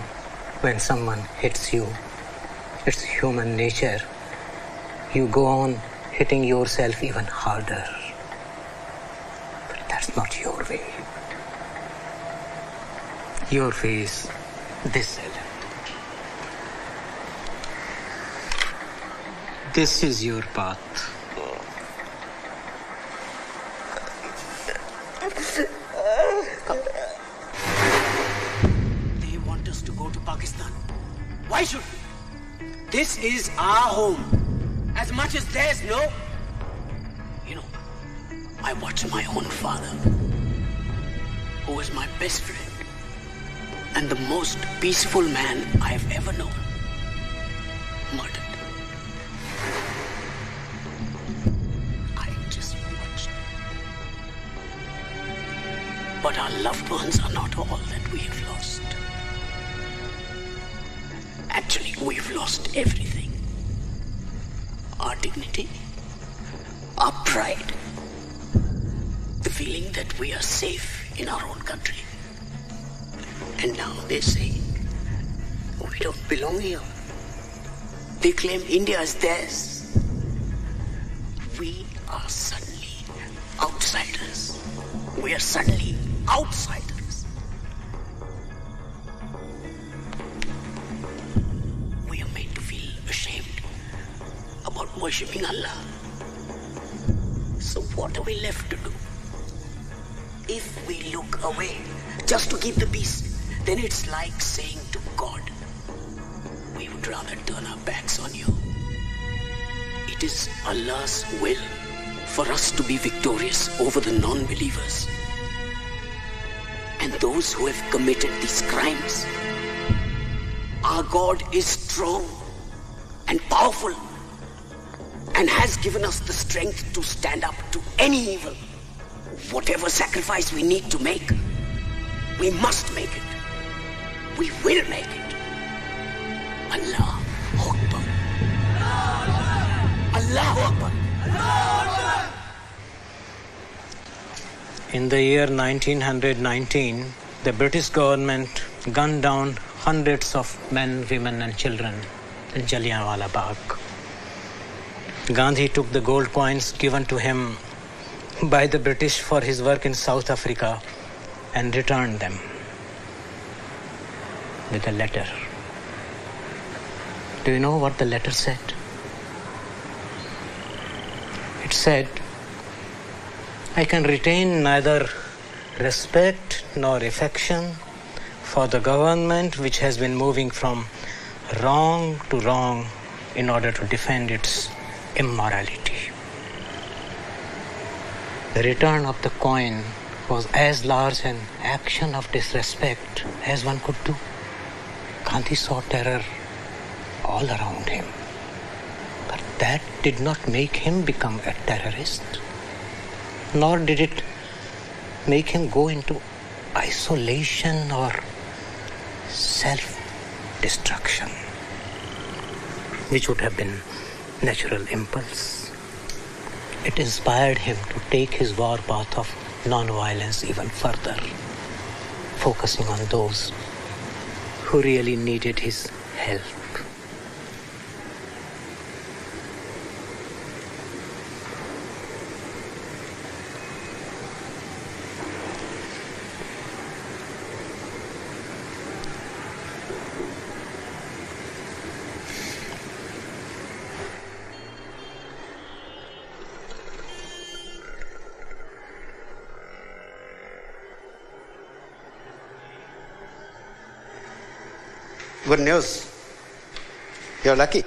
when someone hits you, it's human nature. You go on hitting yourself even harder. But that's not your way. Your way is this element. This is your path. They want us to go to Pakistan. Why should we? This is our home. As much as theirs, no? You know, I watched my own father, who was my best friend and the most peaceful man I've ever known, murdered. But our loved ones are not all that we have lost. Actually, we've lost everything. Our dignity, our pride, the feeling that we are safe in our own country. And now they say, we don't belong here. They claim India is theirs. We are suddenly outsiders. We are suddenly outsiders. We are made to feel ashamed about worshipping Allah. So what are we left to do? If we look away just to keep the peace, then it's like saying to God, we would rather turn our backs on you. It is Allah's will for us to be victorious over the non-believers. And those who have committed these crimes. Our God is strong and powerful and has given us the strength to stand up to any evil. Whatever sacrifice we need to make, we must make it. We will make it. Allah Akbar. Allah Akbar. In the year 1919, the British government gunned down hundreds of men, women and children in Jallianwala Bagh. Gandhi took the gold coins given to him by the British for his work in South Africa and returned them with a letter. Do you know what the letter said? It said, I can retain neither respect nor affection for the government which has been moving from wrong to wrong in order to defend its immorality. The return of the coin was as large an action of disrespect as one could do. Gandhi saw terror all around him. But that did not make him become a terrorist. nor did it make him go into isolation or self-destruction, which would have been natural impulse. It inspired him to take his war path of non-violence even further, focusing on those who really needed his help. Good news. You're lucky.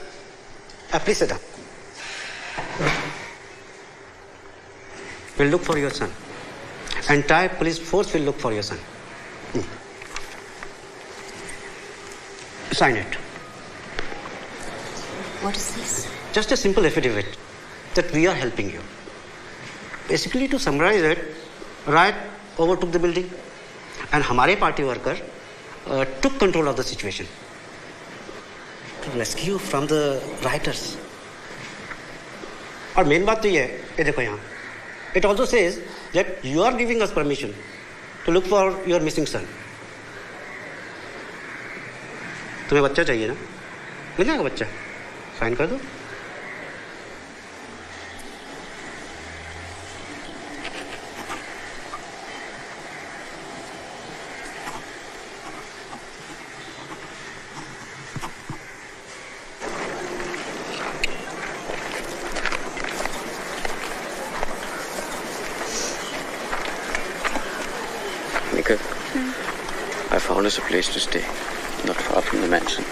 Please sit down. We'll look for your son. Entire police force will look for your son. Sign it. What is this? Just a simple affidavit that we are helping you. Basically, to summarize it, riot overtook the building and हमारे party worker took control of the situation to rescue from the rioters. और main बात तो ये है, ये देखो यहाँ. It also says that you are giving us permission to look for your missing son. तुम्हें बच्चा चाहिए ना? मिल जाएगा बच्चा. साइन कर दो. I found us a place to stay, not far from the mansion.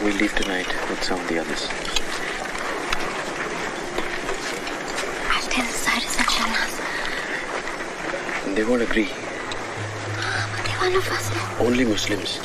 We'll leave tonight with some of the others. I'll tell Cyrus and Shahnaz. They won't agree. But they're one of us. Only Muslims.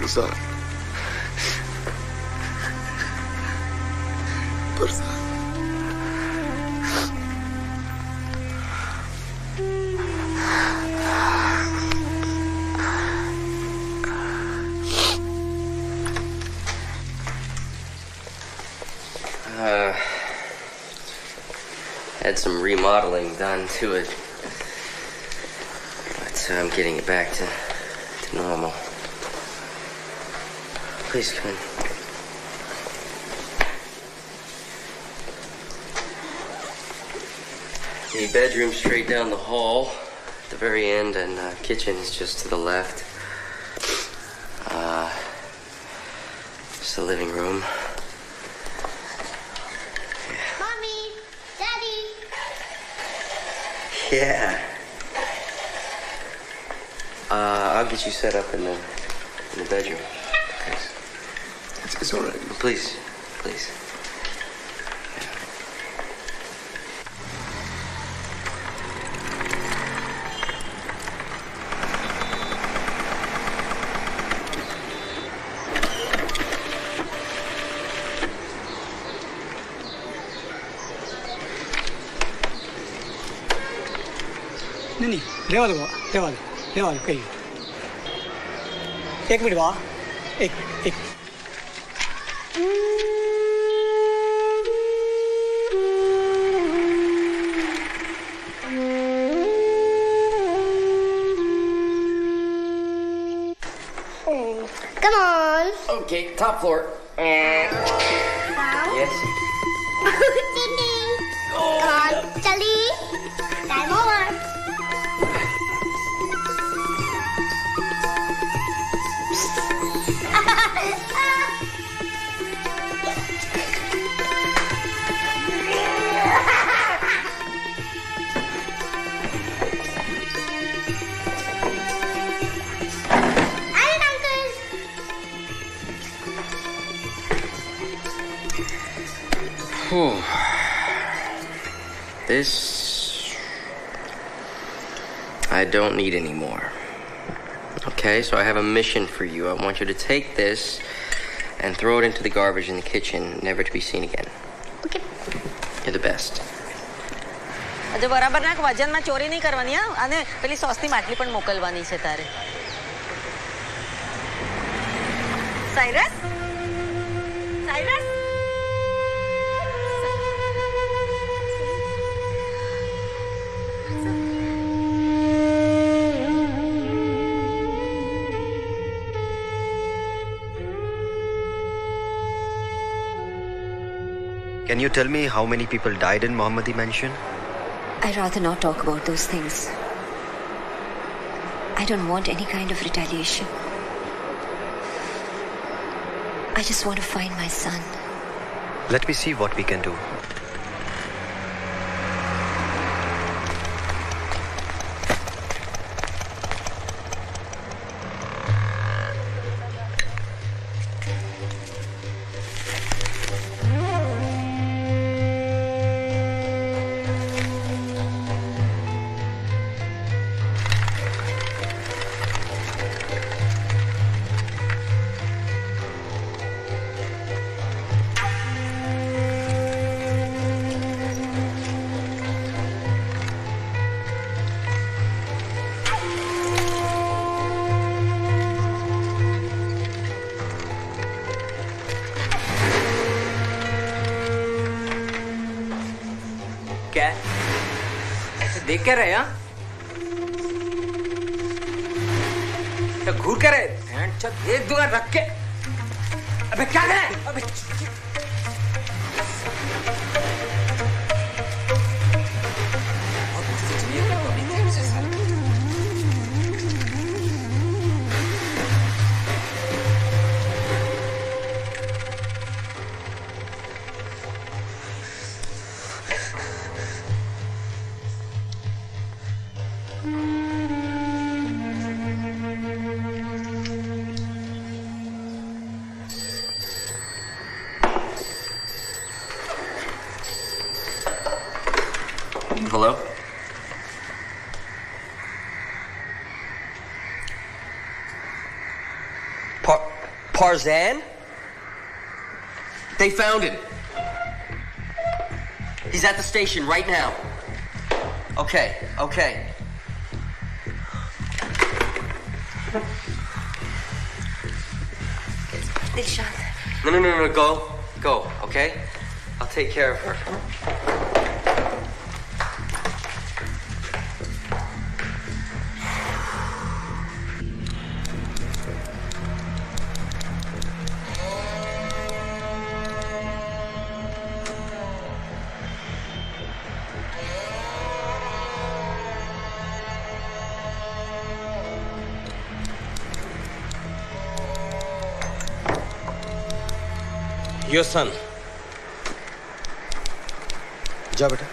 Parzania. Had some remodeling done to it, but I'm getting it back to normal. Please come in. The bedroom straight down the hall at the very end, and kitchen is just to the left. Just the living room. Mommy, Daddy. Yeah. I'll get you set up in the bedroom. Thanks. It's all right. Please, please. नहीं रेवा दो कहिए। एक minute बाबा, एक Come on. Okay, top floor. Yes. Come on, Charlie. Time over. This I don't need anymore. Okay, so I have a mission for you. I want you to take this and throw it into the garbage in the kitchen, never to be seen again. Okay. You're the best. જો બરાબર ના વજનમાં ચોરી નહીં કરવાની હા, અને પેલી સોસની માટલી પણ મોકલવાની છે તારે. Cyrus? Cyrus? Can you tell me how many people died in Mohammadi mansion? I'd rather not talk about those things. I don't want any kind of retaliation. I just want to find my son. Let me see what we can do. क्या ऐसे देख क्या रहे? तो घूर के रहे एक दूंगा रख के। अबे क्या करे? अबे Hello? Parzan? They found him. He's at the station right now. Okay. Dilshad. No. Go, okay? I'll take care of her. Your son. जा बेटा.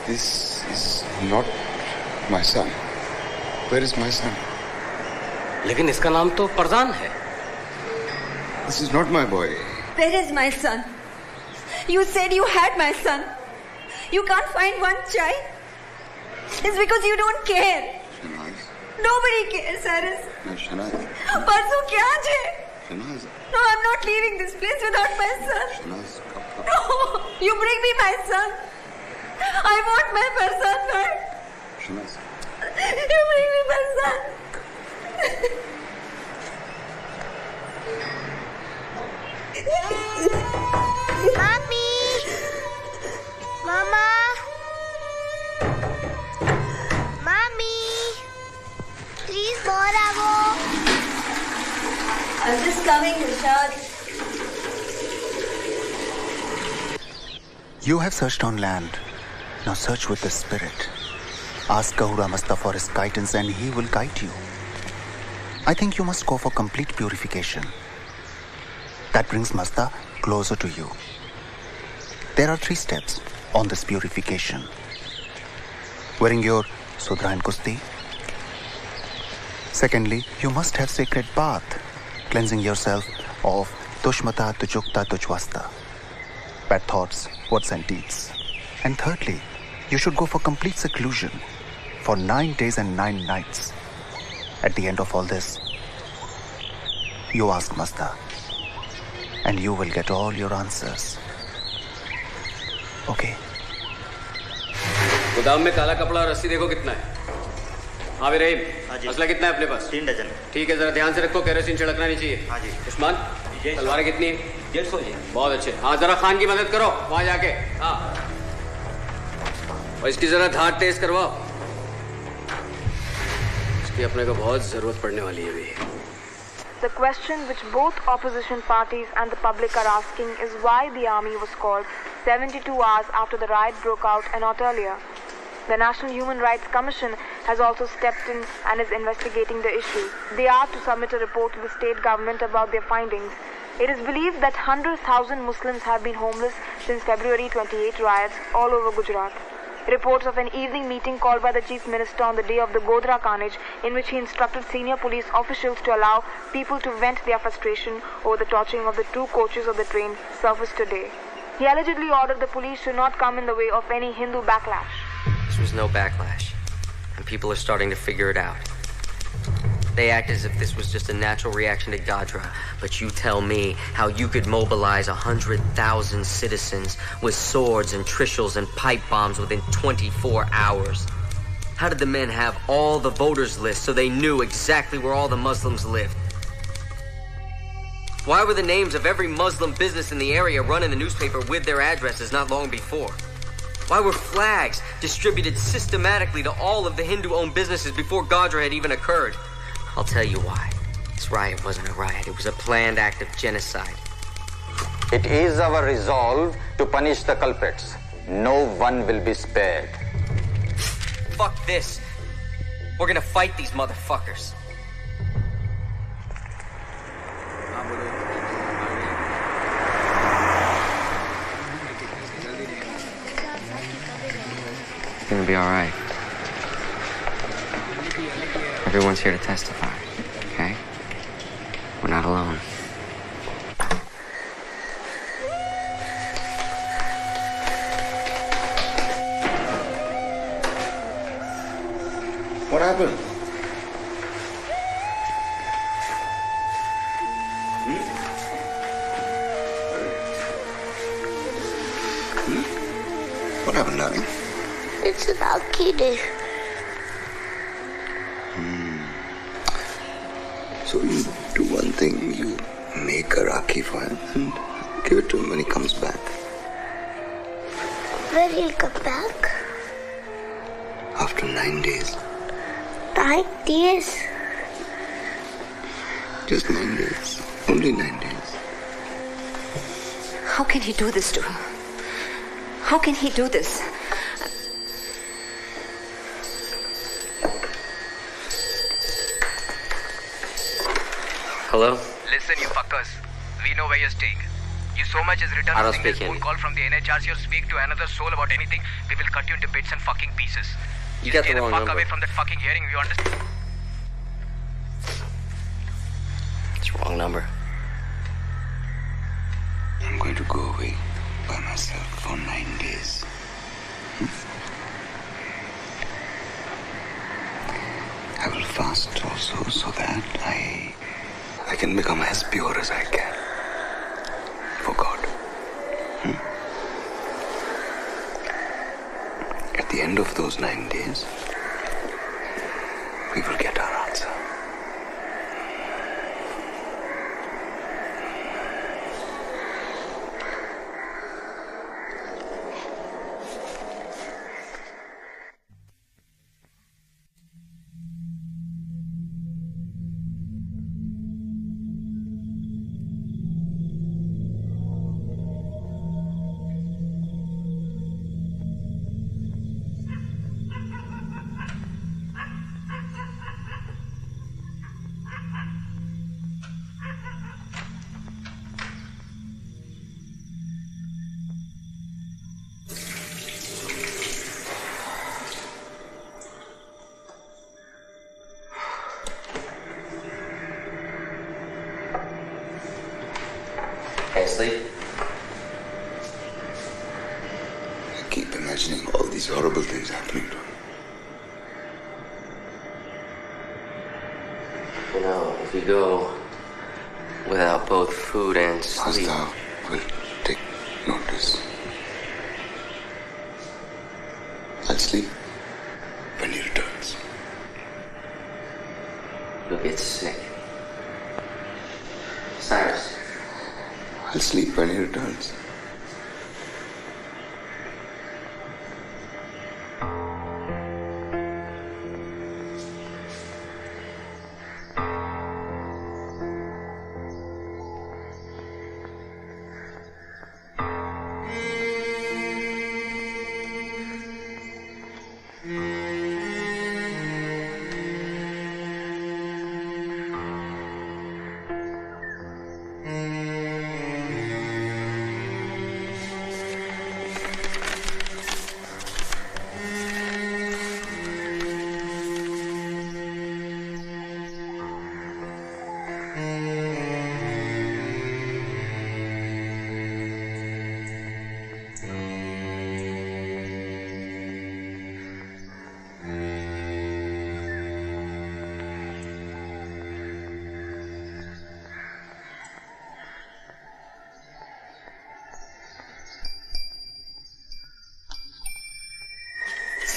This is not my son. Where is my son? लेकिन इसका नाम तो परजान है. This is not my boy. Where is my son? You said you had my son. You can't find one child. It's because you don't care. Nobody cares, Cyrus. No, Shanaz. परसों क्या है? Shanaz. No, I'm not leaving this place without my son. Shanaz. No, you bring me my son. I want my Farzan back. Shamaz. You bring me Farzan. Mommy! Mama! Mommy! Please, Boravo! I'm just coming, Rishad. You have searched on land. Now search with the spirit. Ask Kahura Masta for his guidance and he will guide you. I think you must go for complete purification. That brings Masta closer to you. There are 3 steps on this purification. Wearing your Sudra and Kusti. Secondly, you must have sacred bath, cleansing yourself of Tushmata, Tujukta, Tujwasta, bad thoughts, words and deeds. And thirdly, you should go for complete seclusion for 9 days and 9 nights. At the end of all this, you ask Masta, and you will get all your answers. Okay? गोदाम में काला कपड़ा और रस्सी देखो कितना है। हाँ रहीम, असला कितना है अपने पास? 3 डजन। ठीक है, जरा ध्यान से रखो, केरोसिन छिड़कना नहीं चाहिए। हाँ जी। उस्मान, तलवारें कितनी है? 150 जी। बहुत अच्छे। हाँ, जरा खान की मदद करो वहाँ जाके। हाँ। और इसकी जरा धार तेज करवाओ। इसकी अपने को बहुत जरूरत पड़ने वाली है अभी। The question which both opposition parties and the public are asking is why the army was called 72 hours after the riot broke out and not earlier. The National Human Rights Commission has also stepped in and is investigating the issue. They are to submit a report to the state government about their findings. It is believed that 100,000 Muslims have been homeless since February 28 riots all over Gujarat. Reports of an evening meeting called by the Chief Minister on the day of the Godhra carnage, in which he instructed senior police officials to allow people to vent their frustration over the torching of the 2 coaches of the train, surfaced today. He allegedly ordered the police to not come in the way of any Hindu backlash. This was no backlash, and people are starting to figure it out. They act as if this was just a natural reaction to Godhra, but you tell me how you could mobilize 100,000 citizens with swords and trishul and pipe bombs within 24 hours. How did the men have all the voters lists so they knew exactly where all the Muslims lived? Why were the names of every Muslim business in the area run in the newspaper with their addresses not long before? Why were flags distributed systematically to all of the Hindu-owned businesses before Godhra had even occurred? I'll tell you why. This riot wasn't a riot. It was a planned act of genocide. It is our resolve to punish the culprits. No one will be spared. Fuck this. We're gonna fight these motherfuckers. It's gonna be alright. Everyone's here to testify, okay? We're not alone. What happened? What happened, darling? It's a lucky day. So you do one thing, you make a Rakhi for him and give it to him when he comes back. When he'll come back? After 9 days. 9 days? Just 9 days. Only 9 days. How can he do this to her? How can he do this? Hello? Listen, you fuckers. We know where you're staying. You so much as return a single phone call from the NHRC or speak to another soul about anything, we will cut you into bits and fucking pieces. You got stay the wrong fuck number. away from that fucking hearing, you understand? It's the wrong number. I'm going to go away by myself for 9 days. I will fast also so that I can become as pure as I can for God. At the end of those 9 days, we will get our answer. Sleep. I keep imagining all these horrible things happening to him. You know, if you go without both food and sleep... Master will take notice. I'll sleep when he returns. You'll get sick. Cyrus. I'll sleep when he returns.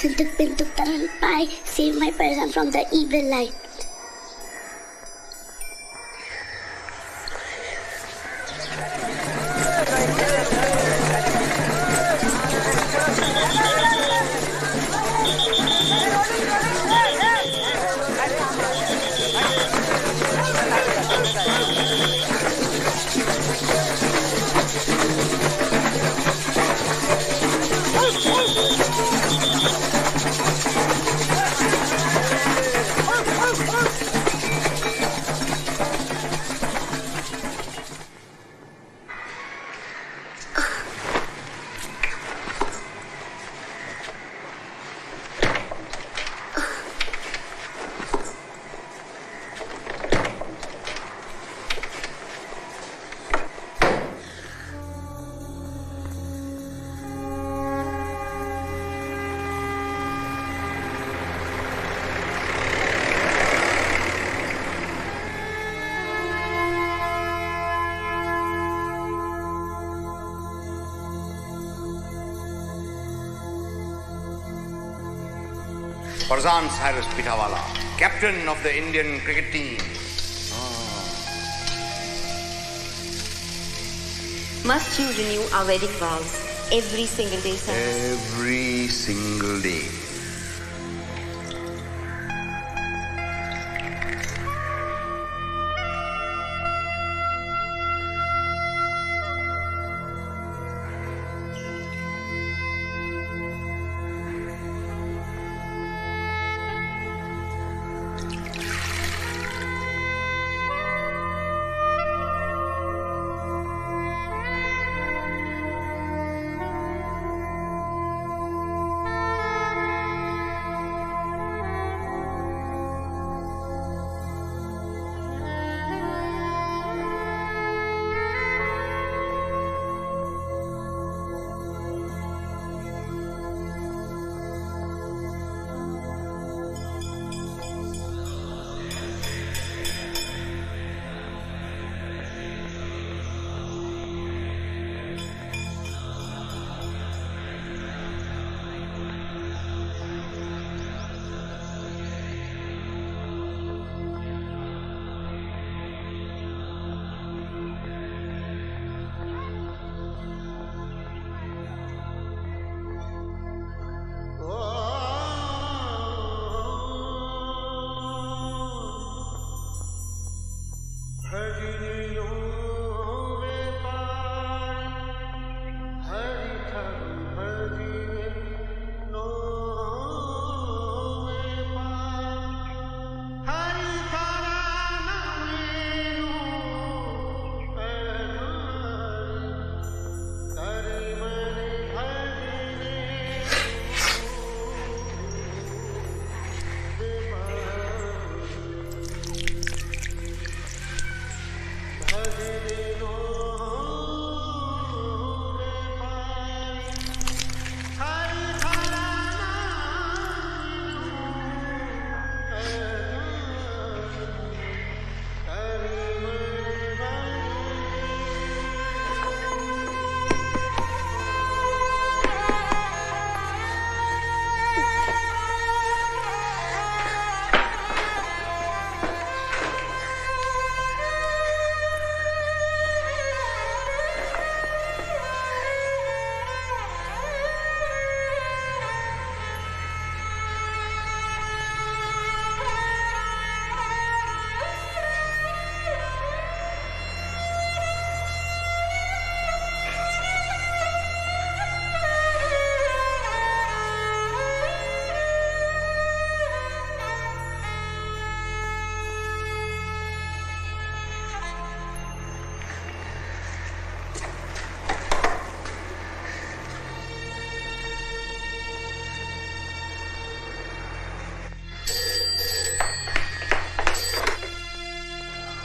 Sintuk pintuk terhempai, save my person from the evil light. Parzan Cyrus Pitawala, captain of the Indian cricket team. Must you renew our wedding vows every single day, sir? Every single day.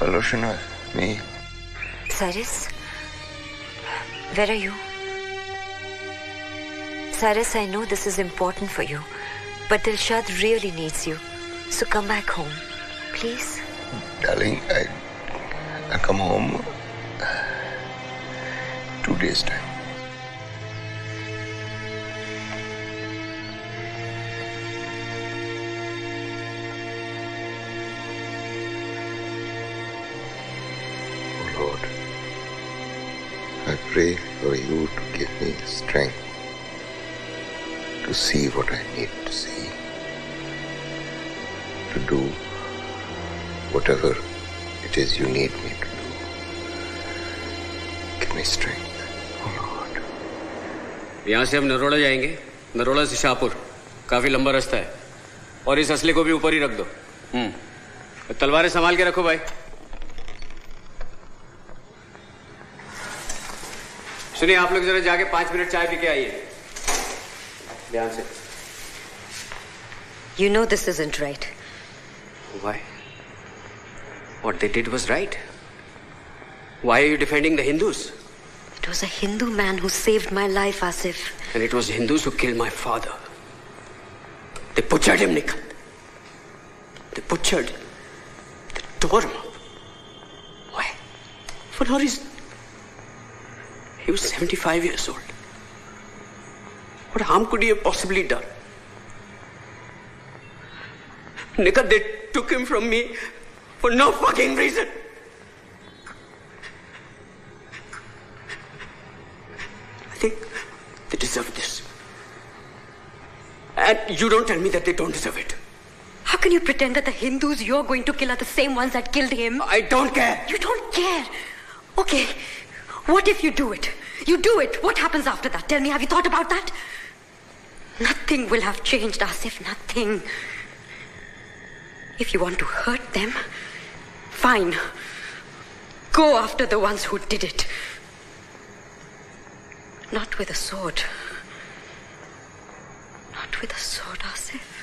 Hello, Shinoy. Me. Cyrus? Where are you? Cyrus, I know this is important for you, but Dilshad really needs you. So come back home, please. Darling, I come home 2 days' time. Oh Lord, I pray for you to give me strength to see what I need to see, to do whatever it is you need me to do. Give me strength, oh Lord. यहाँ से हम नरोड़ा जाएंगे, नरोड़ा से शाहपुर, काफी लंबा रास्ता है, और इस असले को भी ऊपर ही रख दो। तलवारें संभाल के रखो भाई। सुनिए, आप लोग जरा जाके 5 मिनट चाय पी के आइए। ध्यान से। You know this isn't right. Why? What they did was right. Why are you defending the Hindus? It was a Hindu man who saved my life, Asif. And it was Hindus who killed my father. They butchered him, Nikhil. They butchered. They tore him up. Why? For no reason. He was 75 years old. What harm could he have possibly done? Nikhil, they took him from me for no fucking reason. I think they deserve this. And you don't tell me that they don't deserve it. How can you pretend that the Hindus you're going to kill are the same ones that killed him? I don't care. You don't care? Okay. What if you do it? You do it. What happens after that? Tell me, have you thought about that? Nothing will have changed, Asif. Nothing. If you want to hurt them, fine. Go after the ones who did it. Not with a sword. Not with a sword, Asif.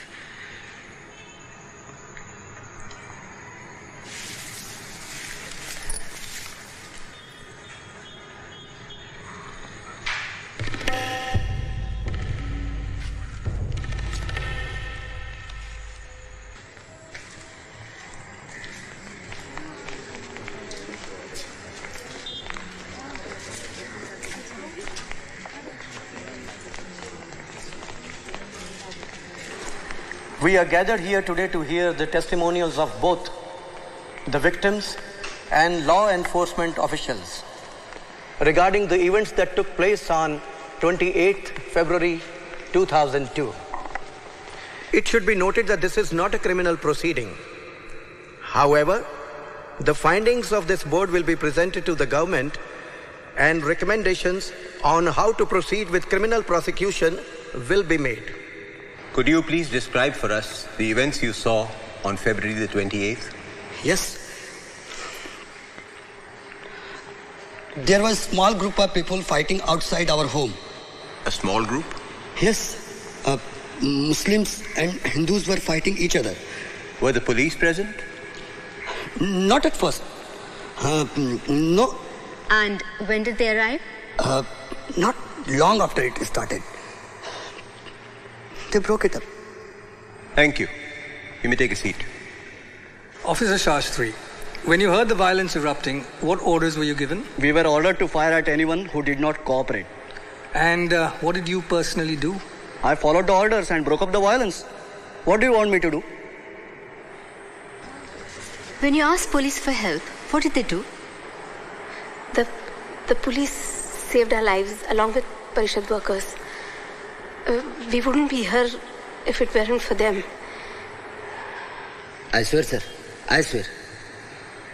We are gathered here today to hear the testimonials of both the victims and law enforcement officials regarding the events that took place on 28th February 2002. It should be noted that this is not a criminal proceeding. However, the findings of this board will be presented to the government and recommendations on how to proceed with criminal prosecution will be made. Could you please describe for us the events you saw on February the 28th? Yes. There was a small group of people fighting outside our home. A small group? Yes. Muslims and Hindus were fighting each other. Were the police present? Not at first. No. And when did they arrive? Not long after it started. They broke it up. Thank you. You may take a seat. Officer Shastri, when you heard the violence erupting, what orders were you given? We were ordered to fire at anyone who did not cooperate. And what did you personally do? I followed the orders and broke up the violence. What do you want me to do? When you asked police for help, what did they do? The police saved our lives along with Parishad workers. We wouldn't be here if it weren't for them. I swear, sir. I swear.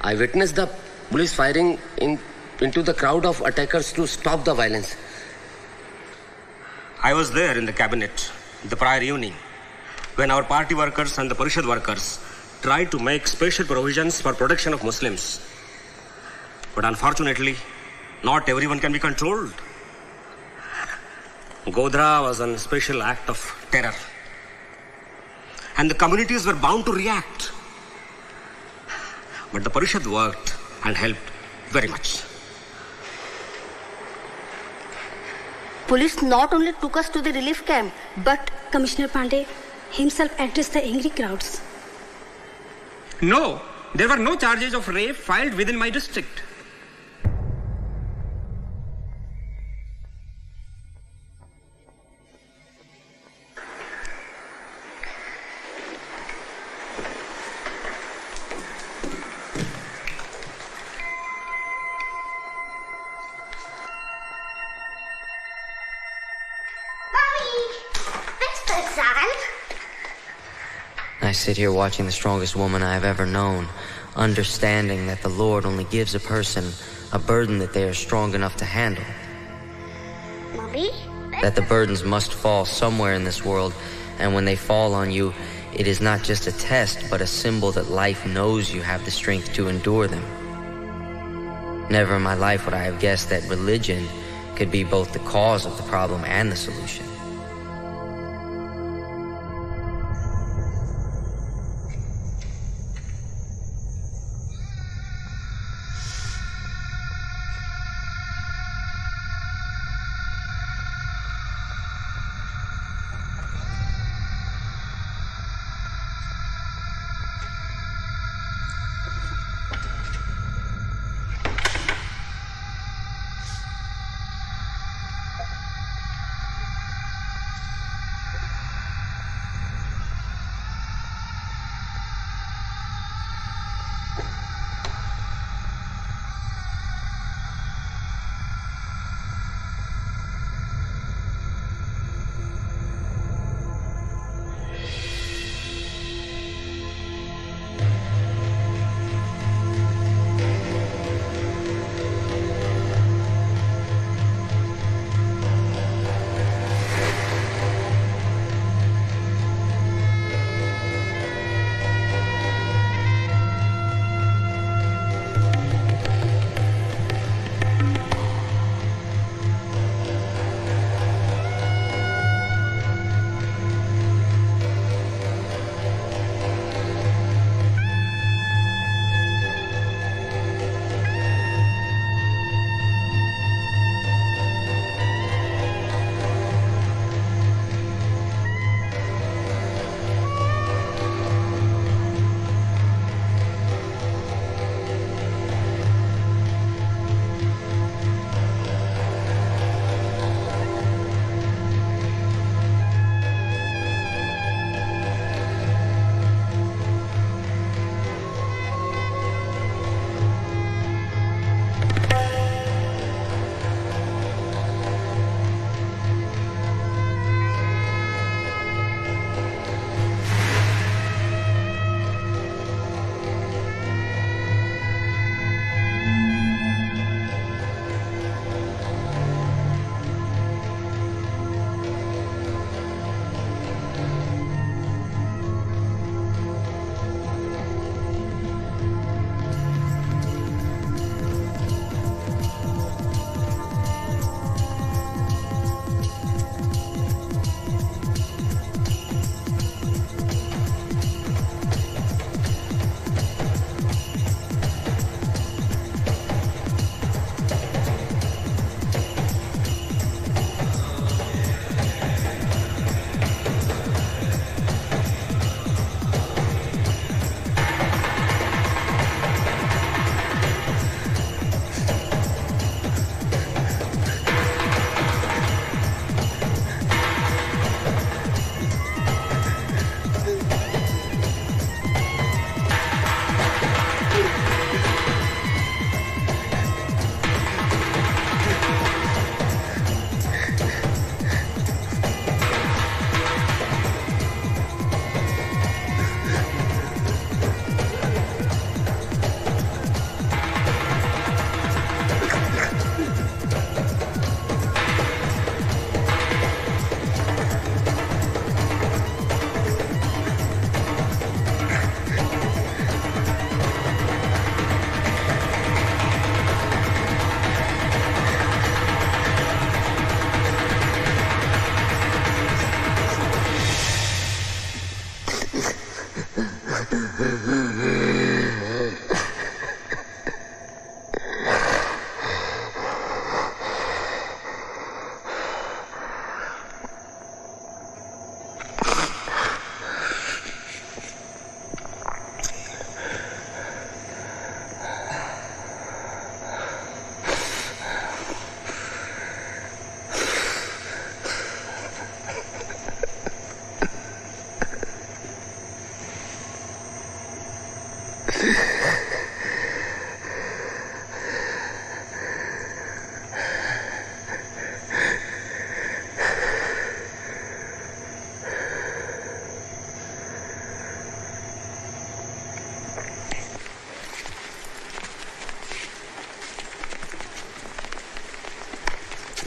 I witnessed the police firing into the crowd of attackers to stop the violence. I was there in the cabinet the prior evening when our party workers and the Parishad workers tried to make special provisions for protection of Muslims. But unfortunately, not everyone can be controlled. Godhra was a special act of terror. And the communities were bound to react. But the Parishad worked and helped very much. Police not only took us to the relief camp, but Commissioner Pandey himself addressed the angry crowds. No, there were no charges of rape filed within my district. I sit here watching the strongest woman I have ever known, understanding that the Lord only gives a person a burden that they are strong enough to handle. Mommy? That the burdens must fall somewhere in this world, and when they fall on you, it is not just a test, but a symbol that life knows you have the strength to endure them. Never in my life would I have guessed that religion could be both the cause of the problem and the solution.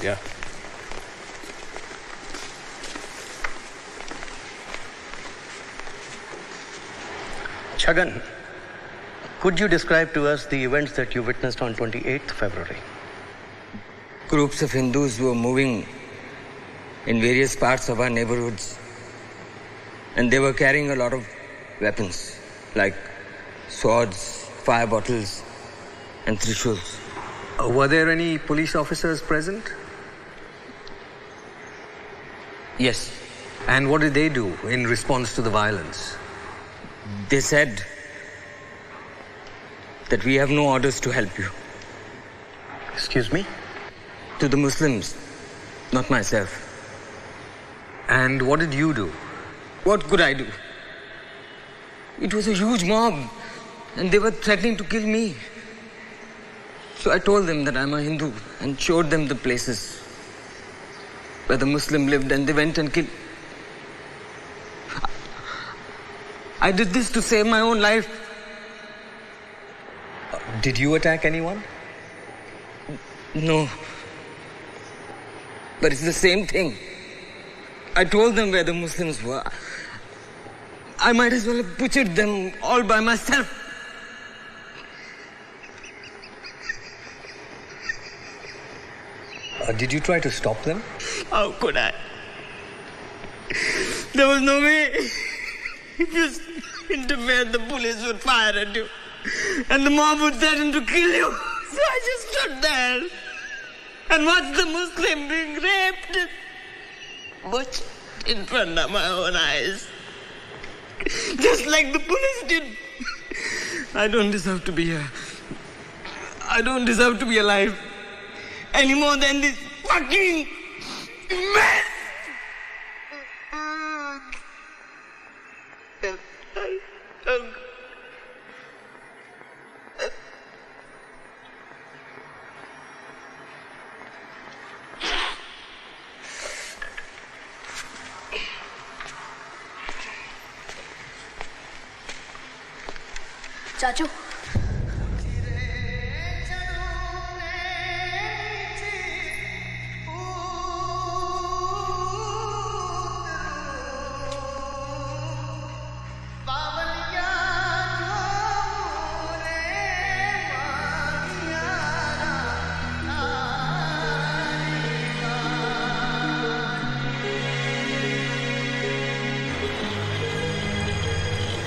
Yeah. Chhagan, could you describe to us the events that you witnessed on 28th February? Groups of Hindus were moving in various parts of our neighborhoods, and they were carrying a lot of weapons like swords, fire bottles, and trishuls. Were there any police officers present? Yes. And what did they do in response to the violence? They said that we have no orders to help you. Excuse me? To the Muslims, not myself. And what did you do? What could I do? It was a huge mob, and they were threatening to kill me. So I told them that I'm a Hindu and showed them the places where the Muslim lived, and they went and killed. I did this to save my own life. Did you attack anyone? No. But it's the same thing. I told them where the Muslims were. I might as well have butchered them all by myself. Did you try to stop them? How could I? There was no way. If you interfered, the police would fire at you. And the mob would threaten to kill you. So I just stood there and watched the Muslim being raped. Butchered in front of my own eyes. Just like the police did. I don't deserve to be here. I don't deserve to be alive. Any more than this fucking mess. Chachu.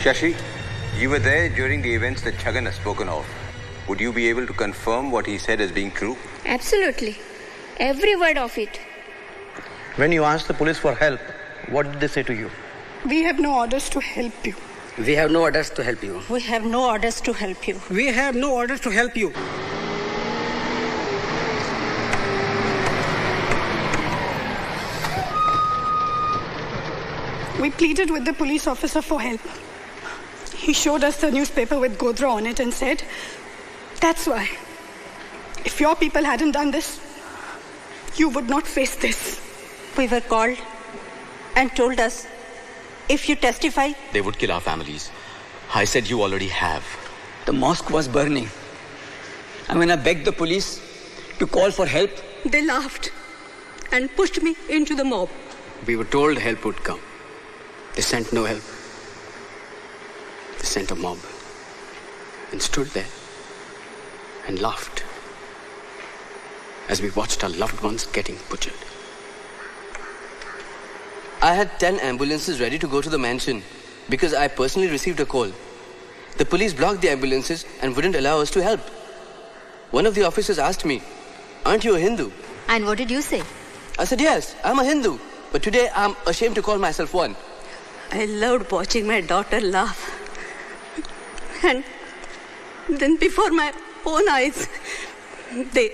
Shashi, you were there during the events that Chhagan has spoken of. Would you be able to confirm what he said as being true? Absolutely. Every word of it. When you asked the police for help, what did they say to you? We have no orders to help you. We have no orders to help you. We have no orders to help you. We have no orders to help you. We pleaded with the police officer for help. He showed us the newspaper with Godra on it and said, that's why. If your people hadn't done this, you would not face this. We were called and told us, if you testify, they would kill our families. I said you already have. The mosque was burning. And when I begged the police to call for help, they laughed and pushed me into the mob. We were told help would come. They sent no help. They sent a mob and stood there and laughed as we watched our loved ones getting butchered. I had 10 ambulances ready to go to the mansion because I personally received a call. The police blocked the ambulances and wouldn't allow us to help. One of the officers asked me, "Aren't you a Hindu?" And what did you say? I said, "Yes, I'm a Hindu, but today I'm ashamed to call myself one." I loved watching my daughter laugh. And then before my own eyes, they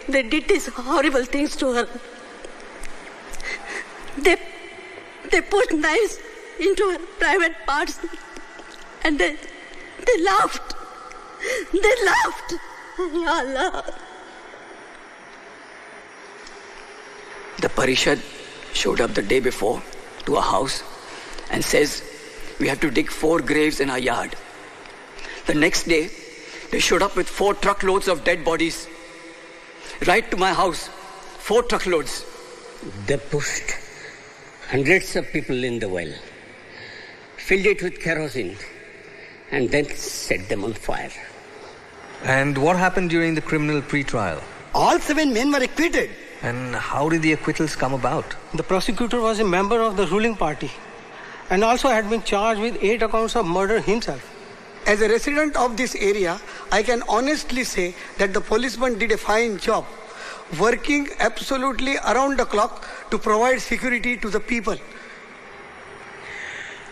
did these horrible things to her. They put knives into her private parts and they laughed. They laughed. Ya Allah. The Parishad showed up the day before to our house and says we have to dig 4 graves in our yard. The next day, they showed up with 4 truckloads of dead bodies right to my house, 4 truckloads. They pushed hundreds of people in the well, filled it with kerosene, and then set them on fire. And what happened during the criminal pre-trial? All 7 men were acquitted. And how did the acquittals come about? The prosecutor was a member of the ruling party and also had been charged with 8 accounts of murder himself. As a resident of this area, I can honestly say that the policemen did a fine job, working absolutely around the clock to provide security to the people.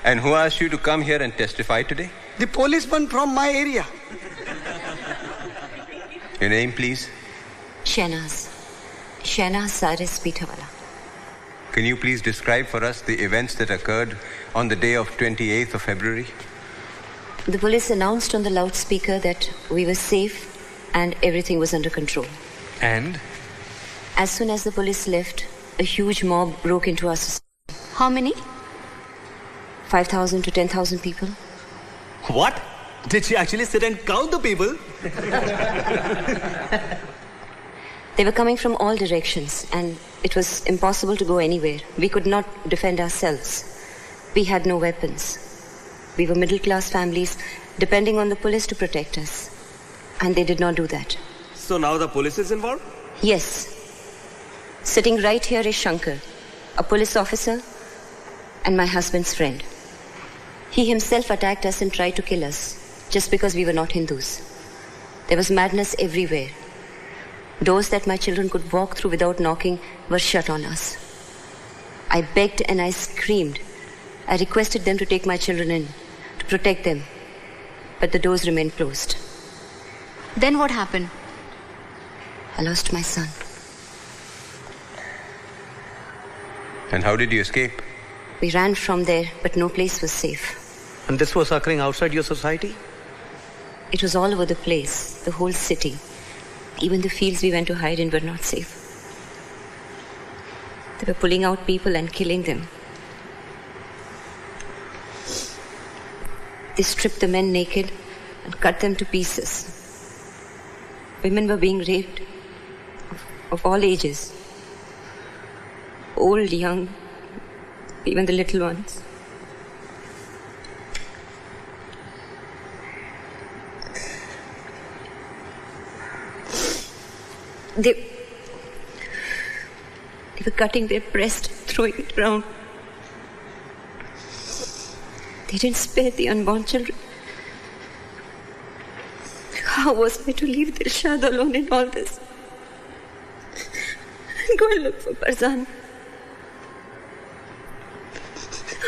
And who asked you to come here and testify today? The policeman from my area. Your name, please? Shahnaz Saris Pitawala. Can you please describe for us the events that occurred on the day of 28th of February? The police announced on the loudspeaker that we were safe and everything was under control. And? As soon as the police left, a huge mob broke into our society. How many? 5,000 to 10,000 people. What? Did she actually sit and count the people? They were coming from all directions and it was impossible to go anywhere. We could not defend ourselves. We had no weapons. We were middle-class families depending on the police to protect us. And they did not do that. So now the police is involved? Yes. Sitting right here is Shankar, a police officer and my husband's friend. He himself attacked us and tried to kill us just because we were not Hindus. There was madness everywhere. Doors that my children could walk through without knocking were shut on us. I begged and I screamed. I requested them to take my children in, to protect them. But the doors remained closed. Then what happened? I lost my son. And how did you escape? We ran from there, but no place was safe. And this was occurring outside your society? It was all over the place, the whole city. Even the fields we went to hide in were not safe. They were pulling out people and killing them. They stripped the men naked and cut them to pieces. Women were being raped of all ages. Old, young, even the little ones. They were cutting their breast, throwing it around. They didn't spare the unborn children. How was I to leave Dilshad alone in all this? And go and look for Parzania.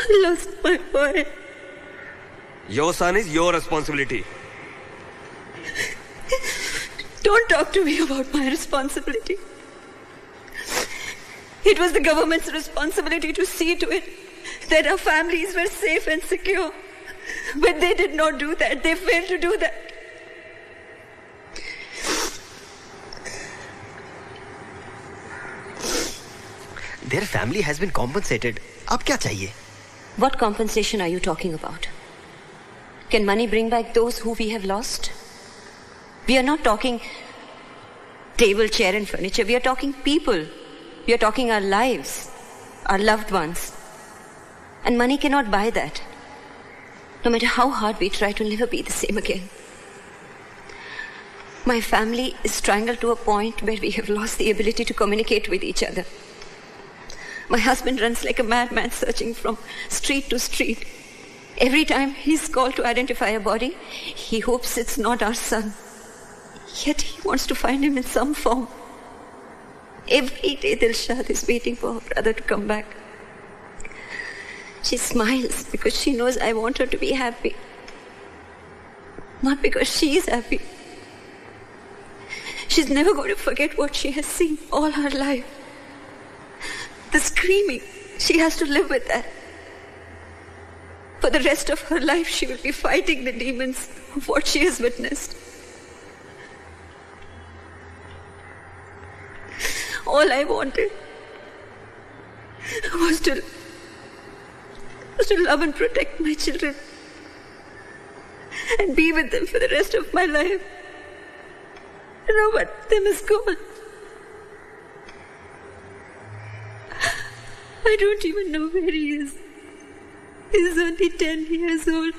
I lost my boy. Your son is your responsibility. Don't talk to me about my responsibility. It was the government's responsibility to see to it that our families were safe and secure. But they did not do that. They failed to do that. Their family has been compensated. Ab kya chahiye? What compensation are you talking about? Can money bring back those who we have lost? We are not talking table, chair and furniture. We are talking people. We are talking our lives, our loved ones. And money cannot buy that. No matter how hard we try, to never be the same again. My family is strangled to a point where we have lost the ability to communicate with each other. My husband runs like a madman searching from street to street. Every time he's called to identify a body, he hopes it's not our son. Yet he wants to find him in some form. Every day Dilshad is waiting for her brother to come back. She smiles because she knows I want her to be happy. Not because she is happy. She's never going to forget what she has seen all her life. The screaming, she has to live with that. For the rest of her life, she will be fighting the demons of what she has witnessed. All I wanted was to love and protect my children and be with them for the rest of my life. Now what them is gone. I don't even know where he is. He's only 10 years old.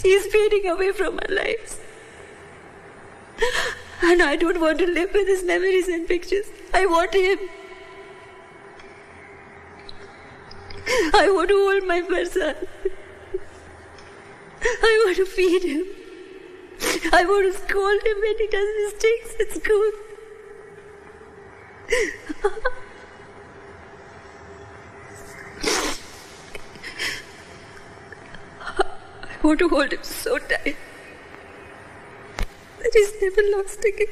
He's fading away from our lives. And I don't want to live with his memories and pictures. I want him. I want to hold my Parzan. I want to feed him. I want to scold him when he does mistakes at school. I want to hold him so tight that he's never lost again.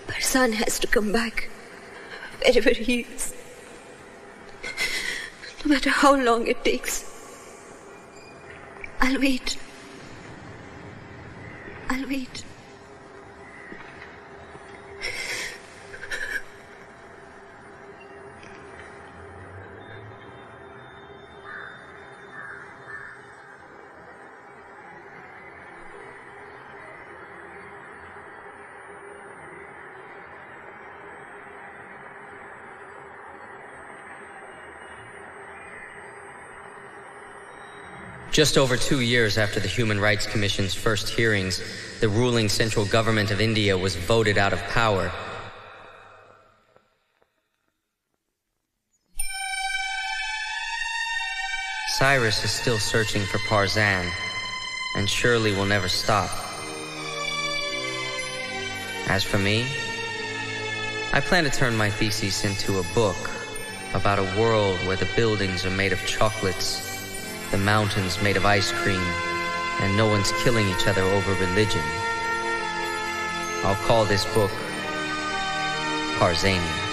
Parzan has to come back wherever he is. No matter how long it takes. I'll wait. I'll wait. Just over 2 years after the Human Rights Commission's first hearings, the ruling central government of India was voted out of power. Cyrus is still searching for Parzan, and surely will never stop. As for me, I plan to turn my thesis into a book about a world where the buildings are made of chocolates, the mountains made of ice cream, and no one's killing each other over religion. I'll call this book Parzania.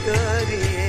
Kariye